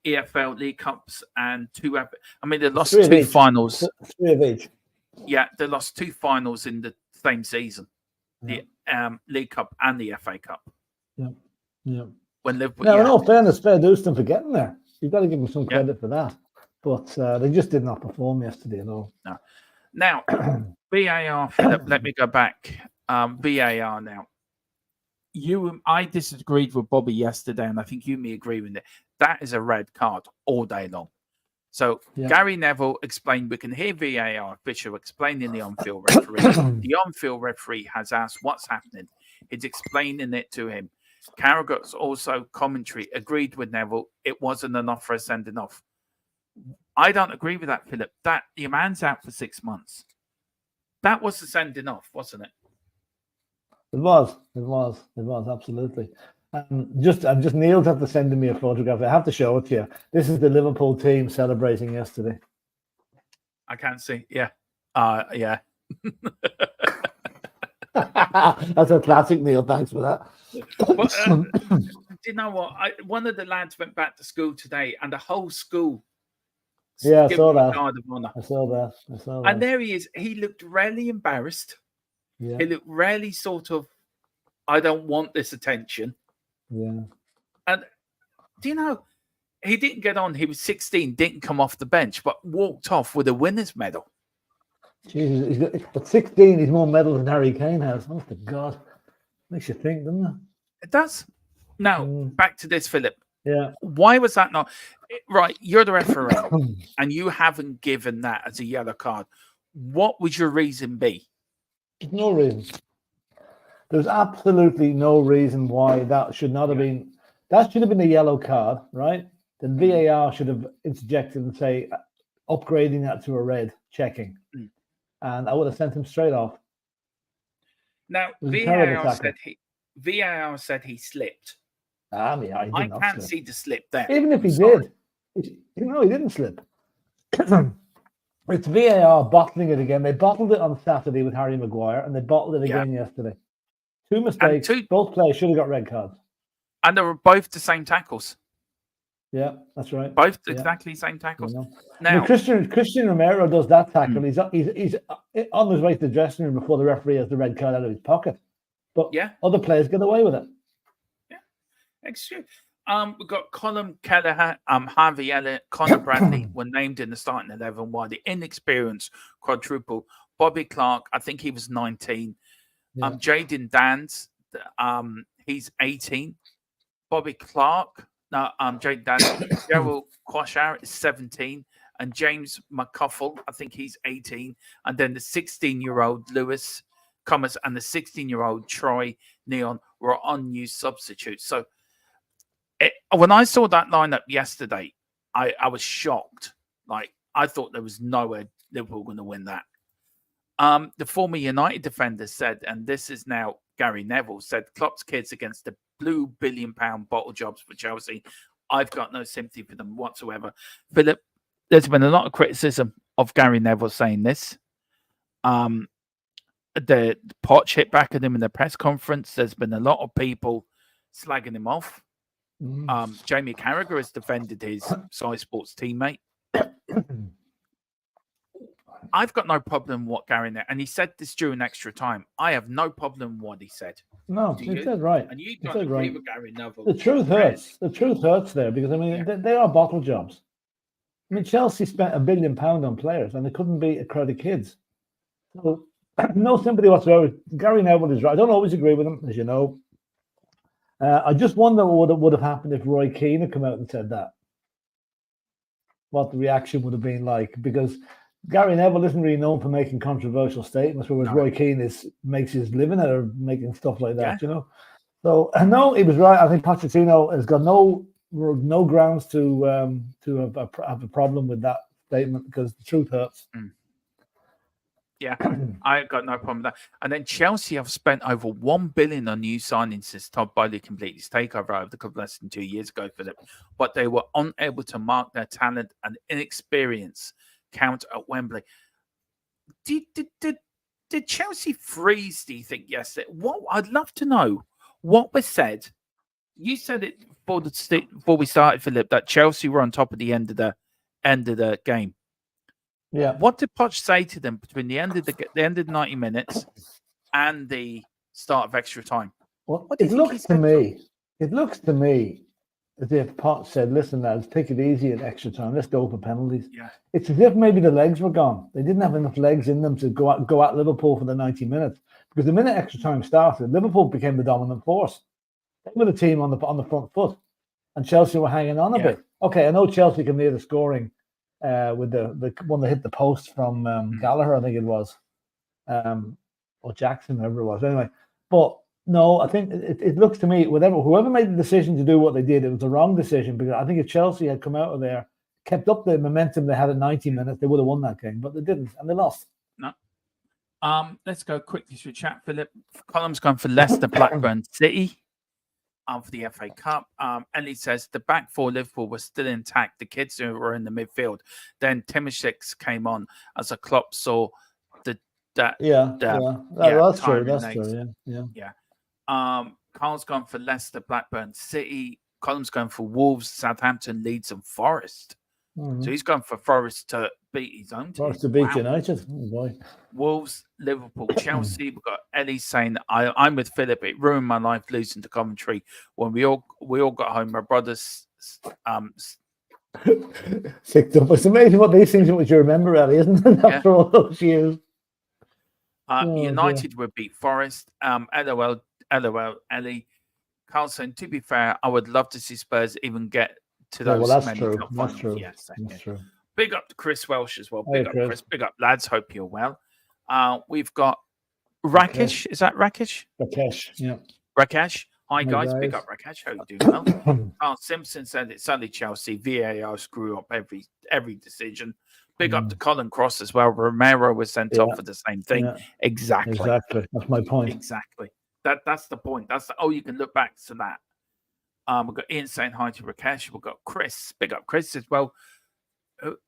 EFL League Cups and 2. I mean, they lost 2 finals. 3 of each. Yeah, they lost 2 finals in the same season. The League Cup and the FA Cup. Yeah. When Liverpool, in all fairness, fair dues to them for getting there. You've got to give them some credit for that. But they just did not perform yesterday at all. No. Now, VAR, Philip, let me go back. VAR now. I disagreed with Bobby yesterday, and I think you and me agree with it. That is a red card all day long. So Gary Neville explained, we can hear VAR official explaining the on-field referee. The on-field referee has asked what's happening. He's explaining it to him. Carragher's also commentary agreed with Neville. It wasn't enough for a sending off. I don't agree with that, Philip. That your man's out for 6 months. That was the sending off, wasn't it? It was absolutely. Just Neil's have to send me a photograph. I have to show it to you. This is the Liverpool team celebrating yesterday. I can't see. Yeah. Yeah. That's a classic, Neil. Thanks for that. But, do you know what? One of the lads went back to school today, and the whole school. Yeah, I saw that. I saw that. And there he is. He looked really embarrassed. Yeah. He looked really sort of, I don't want this attention. Yeah. And do you know, he didn't get on. He was 16, didn't come off the bench, but walked off with a winner's medal. Jesus, at 16, he's more medals than Harry Kane has. Oh, my God. Makes you think, doesn't it? It does. Now, back to this, Philip. Yeah. Why was that not? Right, you're the referee, and you haven't given that as a yellow card. What would your reason be? No reason. There's absolutely no reason why that should not have been. That should have been a yellow card, right? Then VAR should have interjected and say, upgrading that to a red, checking. And I would have sent him straight off. Now, VAR said he slipped. I mean, I can't see the slip there. Even if he did, he didn't slip. It's VAR bottling it again. They bottled it on Saturday with Harry Maguire, and they bottled it again yesterday. Two mistakes. Both players should have got red cards. And they were both the same tackles. Yeah, that's right. Both exactly the same tackles. Now, I mean, Christian Romero does that tackle. He's on his way to the dressing room before the referee has the red card out of his pocket. But other players get away with it. Yeah, excuse. We've got Colin Kelleher, Harvey Elliott, Conor Bradley were named in the starting 11, while the inexperienced quadruple Bobby Clark, I think he was 19. Jayden Danns, he's 18. Bobby Clark, Jayden Danns, Gerald Quashar is 17, and James McCuffle, I think he's 18, and then the 16-year-old Lewis Cummins and the 16-year-old Troy Neon were unused substitutes. So when I saw that lineup yesterday, I was shocked. Like, I thought there was no way Liverpool were going to win that. The former United defender said, and this is now Gary Neville, said Klopp's kids against the blue billion-pound bottle jobs for Chelsea. I've got no sympathy for them whatsoever. Philip, there's been a lot of criticism of Gary Neville saying this. The Poch hit back at him in the press conference. There's been a lot of people slagging him off. Jamie Carragher has defended his Sky Sports teammate. I've got no problem with what Gary and he said this during extra time. I have no problem with what he said. No, he said right. And you don't agree with Gary Neville. The truth hurts. The truth hurts there because I mean they are bottle jobs. I mean Chelsea spent £1 billion on players and they couldn't beat a crowd of kids. So no sympathy whatsoever. Gary Neville is right. I don't always agree with him, as you know. I just wonder what would have happened if Roy Keane had come out and said that. What the reaction would have been like, because Gary Neville isn't really known for making controversial statements, whereas Roy Keane makes his living out of making stuff like that, you know. So no, he was right. I think Pochettino has got no grounds to have a problem with that statement because the truth hurts. Yeah, I got no problem with that. And then Chelsea have spent over $1 billion on new signings since Todd Boehly completed his takeover over the club less than 2 years ago, Philip. But they were unable to mark their talent and inexperience count at Wembley. Did Chelsea freeze, do you think, yesterday? What I'd love to know what was said. You said it before we started, Philip, that Chelsea were on top at the end of the game. Yeah. What did Poch say to them between the end of the 90 minutes and the start of extra time? Well, it looks to me as if Poch said, "Listen, lads, take it easy at extra time. Let's go for penalties." Yeah. It's as if maybe the legs were gone. They didn't have enough legs in them to go at Liverpool for the 90 minutes. Because the minute extra time started, Liverpool became the dominant force. They were the team on the front foot, and Chelsea were hanging on a bit. Okay, I know Chelsea can near the scoring. With the one that hit the post from Gallagher, I think it was, or Jackson, whoever it was. Anyway, but No, I think it looks to me, whoever made the decision to do what they did, it was the wrong decision, because I think if Chelsea had come out of there, kept up the momentum they had at 90 minutes, they would have won that game, but they didn't, and they lost. No. Let's go quickly through chat, Philip. Column's gone for Leicester, Blackburn, City. For the FA Cup. Ellie says the back four Liverpool was still intact. The kids who were in the midfield. Then Timashik came on as a Klopp saw that's true. That's true. Yeah. Carl's gone for Leicester, Blackburn, City. Column's going for Wolves, Southampton, Leeds, and Forest. So he's gone for Forest to beat his own team. Forest to beat United. Oh boy. Wolves, Liverpool, Chelsea. We've got Ellie saying I'm with Philip. It ruined my life losing to Coventry when we all got home. My brothers sicked up. It's amazing what these things you remember, Ellie, isn't it? After all those years. United would beat Forest. LOL, Ellie. Carlson, to be fair, I would love to see Spurs even get to those. Well, that's true. That's true. Yes, that's true. Big up to Chris Welsh as well. Big up, Chris. Big up, lads. Hope you're well. We've got Rakesh. Is that Rakesh? Rakesh, yeah. Rakesh. Hi, guys. Big up, Rakesh. Hope you're doing well. Carl Simpson said it's only Chelsea. VAR screw up every decision. Big up to Colin Cross as well. Romero was sent off for the same thing. Yeah. Exactly. That's my point. Exactly. That's the point. You can look back to that. We've got Ian saying hi to Rakesh. We've got Chris. Big up Chris as well.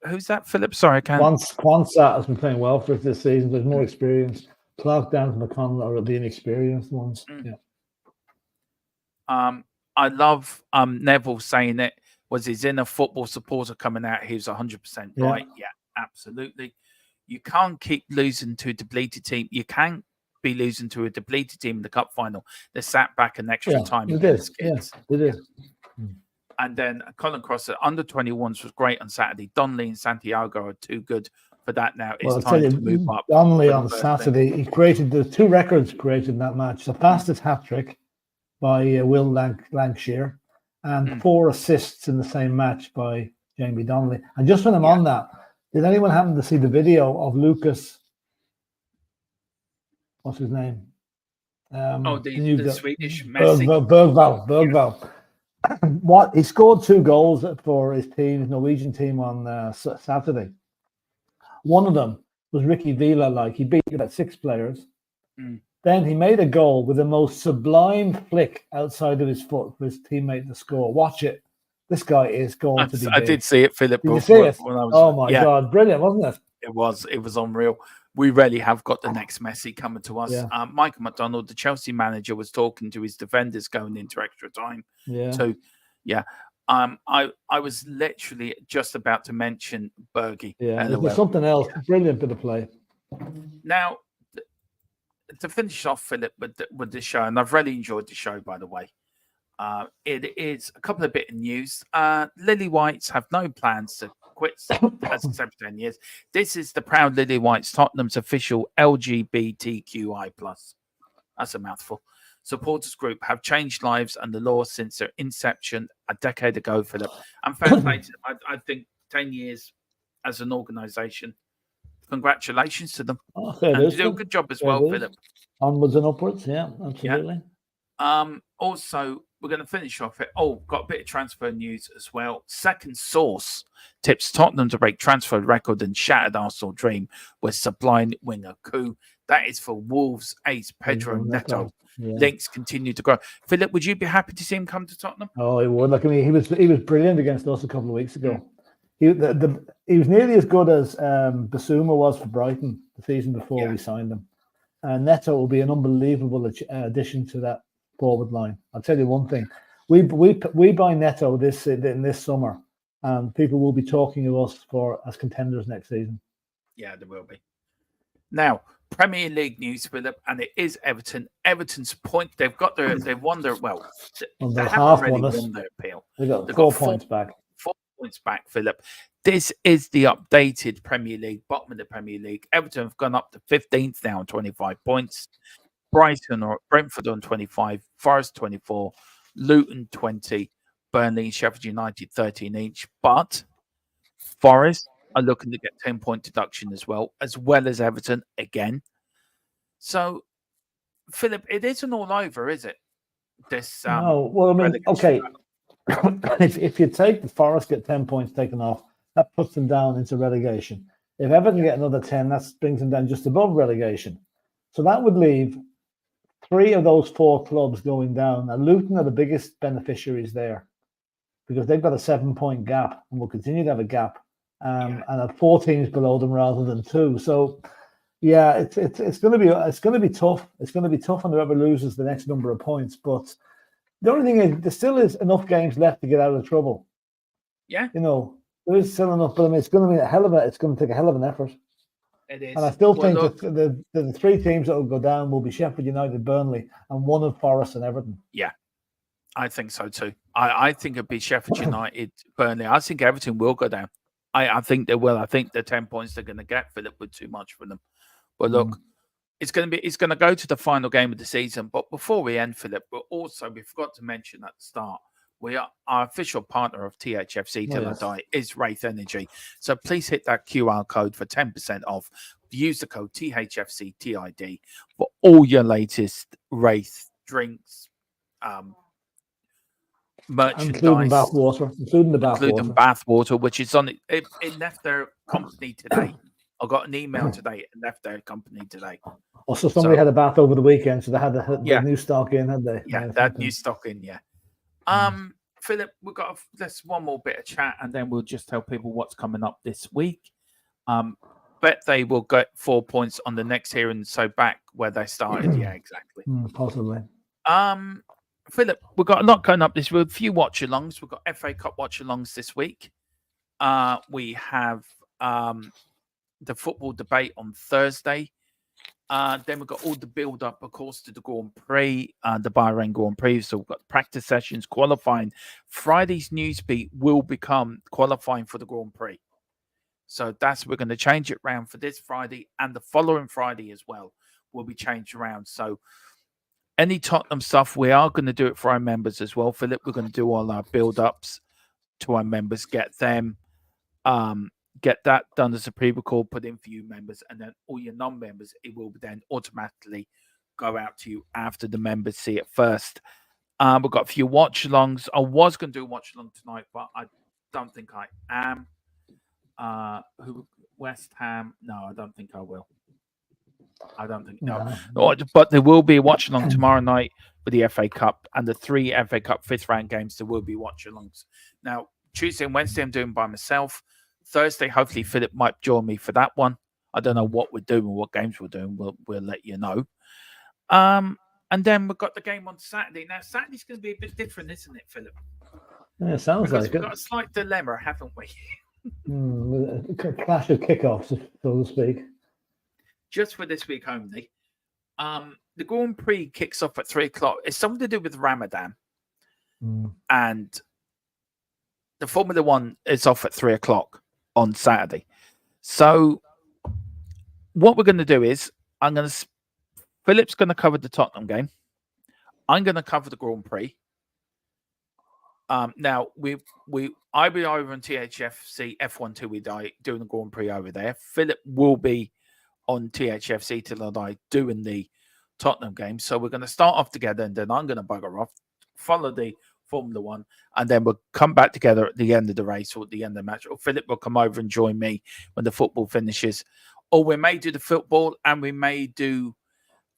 Who's that, Philip? Sorry, I can't. Quansat has been playing well for us this season. There's more experience. Clark, Dan, McConnell are the inexperienced ones. Yeah. I love Neville saying it was his inner football supporter coming out. He was 100% right. Yeah, absolutely. You can't keep losing to a depleted team. You can't be losing to a depleted team in the cup final. They sat back an extra time. It is. Yes, it is. And then Colin Cross said under 21s was great on Saturday. Donnelly and Santiago are too good for that now. It's time to move up. Donnelly on Saturday, he created the two records created in that match. The fastest hat-trick by Will Lancashire and 4 assists in the same match by Jamie Donnelly. And just when I'm on that, did anyone happen to see the video of Lucas? What's his name? The Swedish Messi. Bergvall. He scored 2 goals for his team, his Norwegian team, on Saturday. One of them was Ricky Villa. He beat about 6 players. Then he made a goal with the most sublime flick outside of his foot for his teammate to score. Watch it. This guy is going to be big. I did see it, Philip. Did you see it? God, brilliant, wasn't it? It was unreal. We really have got the next Messi coming to us. Yeah. Michael McDonald, the Chelsea manager, was talking to his defenders going into extra time. I was literally just about to mention Bergie. Yeah, there's something else. Brilliant bit of play. Now, to finish off, Philip, with the show, and I've really enjoyed the show, by the way. It is a couple of bit of news. Lily Whites have no plans to quit as a 10 years. This is the proud Lily Whites, Tottenham's official LGBTQI+. That's a mouthful. Supporters group have changed lives and the law since their inception a decade ago, Philip. And fair play to them. I think 10 years as an organisation. Congratulations to them. And you do a good job as well, Philip. Onwards and upwards, yeah, absolutely. Yeah. Also, we're going to finish off it. Got a bit of transfer news as well. Second source tips Tottenham to break transfer record and shattered Arsenal dream with sublime winger coup. That is for Wolves ace Pedro Neto. Yeah. Links continue to grow. Philip, would you be happy to see him come to Tottenham? Oh, he would. He was brilliant against us a couple of weeks ago. He was nearly as good as Basuma was for Brighton the season before we signed him. Neto will be an unbelievable addition to that forward line. I'll tell you one thing: we buy Neto in this summer, and people will be talking of us as contenders next season. Yeah, there will be. Now, Premier League news, Philip, and it is Everton. Everton's point. They've won their they haven't really won their appeal. They've got 4 points back. 4 points back, Philip. This is the updated Premier League, bottom of the Premier League. Everton have gone up to 15th now on 25 points. Brentford on 25, Forest 24, Luton 20, Burnley and Sheffield United 13 each. But Forest are looking to get 10-point deduction as well as Everton again. So Philip, it isn't all over, is it? This no. Well, I mean, okay. if you take the Forest get 10 points taken off, that puts them down into relegation. If Everton get another 10, that brings them down just above relegation. So that would leave 3 of those 4 clubs going down. And Luton are the biggest beneficiaries there because they've got a 7-point gap and will continue to have a gap. And have 4 teams below them rather than 2. So, yeah, it's going to be tough. It's going to be tough on whoever loses the next number of points. But the only thing is, there still is enough games left to get out of trouble. Yeah, there is still enough, but I mean, it's going to be it's going to take a hell of an effort. It is, and I still think that the 3 teams that will go down will be Sheffield United, Burnley, and one of Forest and Everton. Yeah, I think so too. I think it'd be Sheffield United, Burnley. I think Everton will go down. I think they will. I think the 10 points they're going to get, Philip, were too much for them. But look, it's going to go to the final game of the season. But before we end, Philip, we forgot to mention at the start, our official partner of THFC Till I Die is Wraith Energy. So please hit that QR code for 10% off. Use the code THFCTID for all your latest Wraith drinks, merchandise, including bath water, which is on it left their company today. I got an email today. It left their company today. Also, somebody had a bath over the weekend, so they had the new stock in, had they? Yeah, that new stock in. Yeah. Philip, we've got just one more bit of chat, and then we'll just tell people what's coming up this week. Bet they will get 4 points on the next here and so back where they started. Yeah, exactly. Possibly. Philip, we've got a lot going up this week. A few watch-alongs. We've got FA Cup watch-alongs this week. We have the football debate on Thursday. Then we've got all the build-up, of course, to the Grand Prix, the Bahrain Grand Prix. So we've got practice sessions, qualifying. Friday's Newsbeat will become qualifying for the Grand Prix. So we're going to change it around for this Friday, and the following Friday as well will be changed around. So any Tottenham stuff, we are going to do it for our members as well, Philip. We're going to do all our build-ups to our members, get that done as a pre-record, put in for you members, and then all your non-members, it will then automatically go out to you after the members see it first. We've got a few watch-alongs. I was going to do a watch-along tonight, but I don't think I am. West Ham? No, I don't think I will. I don't think no. But there will be a watch-along tomorrow night for the FA Cup, and the 3 FA Cup 5th round games, there will be watch-alongs. Now, Tuesday and Wednesday, I'm doing by myself. Thursday, hopefully Philip might join me for that one. I don't know what we're doing, what games we're doing. We'll let you know. And then we've got the game on Saturday. Now, Saturday's going to be a bit different, isn't it, Philip? Yeah, it sounds like we've got a slight dilemma, haven't we? A clash of kickoffs, so to speak. Just for this week only. The Grand Prix kicks off at 3:00. It's something to do with Ramadan. And the Formula One is off at 3:00 on Saturday. So what we're going to do is Philip's going to cover the Tottenham game. I'm going to cover the Grand Prix. Now I'll be over on THFC F12 we die doing the Grand Prix over there. Philip will be on THFC Till I Die doing the Tottenham game. So we're going to start off together, and then I'm going to bugger off, follow the Formula One, and then we'll come back together at the end of the race or at the end of the match. Or Philip will come over and join me when the football finishes. Or we may do the football, and we may do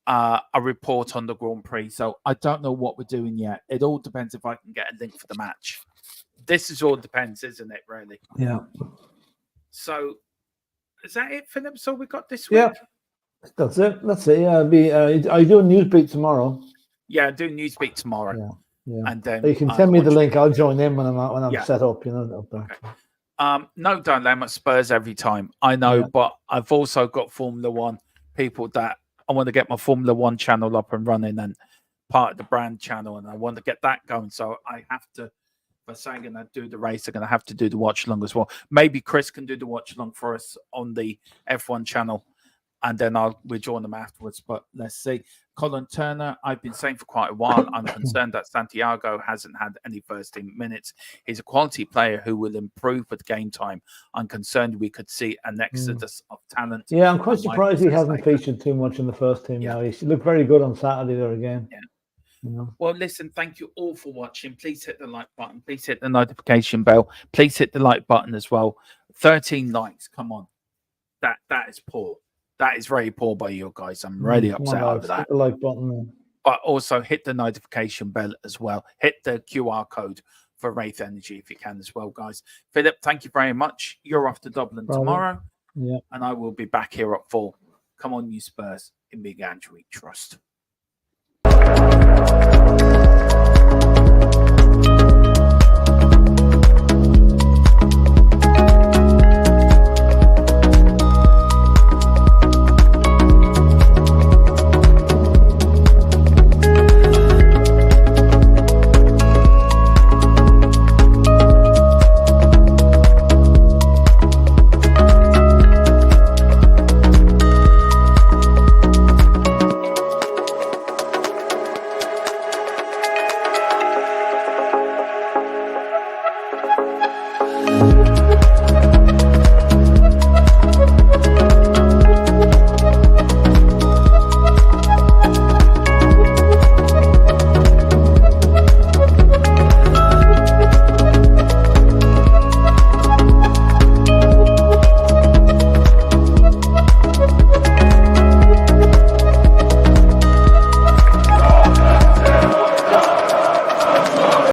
a report on the Grand Prix. So I don't know what we're doing yet. It all depends if I can get a link for the match. This is all depends, isn't it, really? Yeah. So is that it, Philip? So we got this week? Yeah, that's it. Let's see. Are you doing Newsbeat tomorrow? Yeah, do Newsbeat tomorrow. Yeah. And then you can send me the link. I'll join in when I'm set up. Up there. Okay. No dilemma. Spurs every time. I know, but I've also got Formula One people that I want to get my Formula One channel up and running, and part of the brand channel, and I want to get that going. So I have to. If I'm going to do the race, I'm going to have to do the watch along as well. Maybe Chris can do the watch along for us on the F1 channel and then we'll join them afterwards. But let's see. Colin Turner, I've been saying for quite a while, I'm concerned that Santiago hasn't had any first team minutes. He's a quality player who will improve with game time. I'm concerned we could see an exodus of talent. Yeah, I'm quite surprised he hasn't featured too much in the first team now. He looked very good on Saturday there again. Yeah. You know. Well, listen, thank you all for watching. Please hit the like button. Please hit the notification bell. Please hit the like button as well. 13 likes. Come on. That is poor. That is very poor by you guys. I'm really upset over that. Hit the like button then. But also hit the notification bell as well. Hit the QR code for Wraith Energy if you can as well, guys. Philip, thank you very much. You're off to Dublin tomorrow. Yeah. And I will be back here at 4. Come on, you Spurs. In Big Andrew, we trust.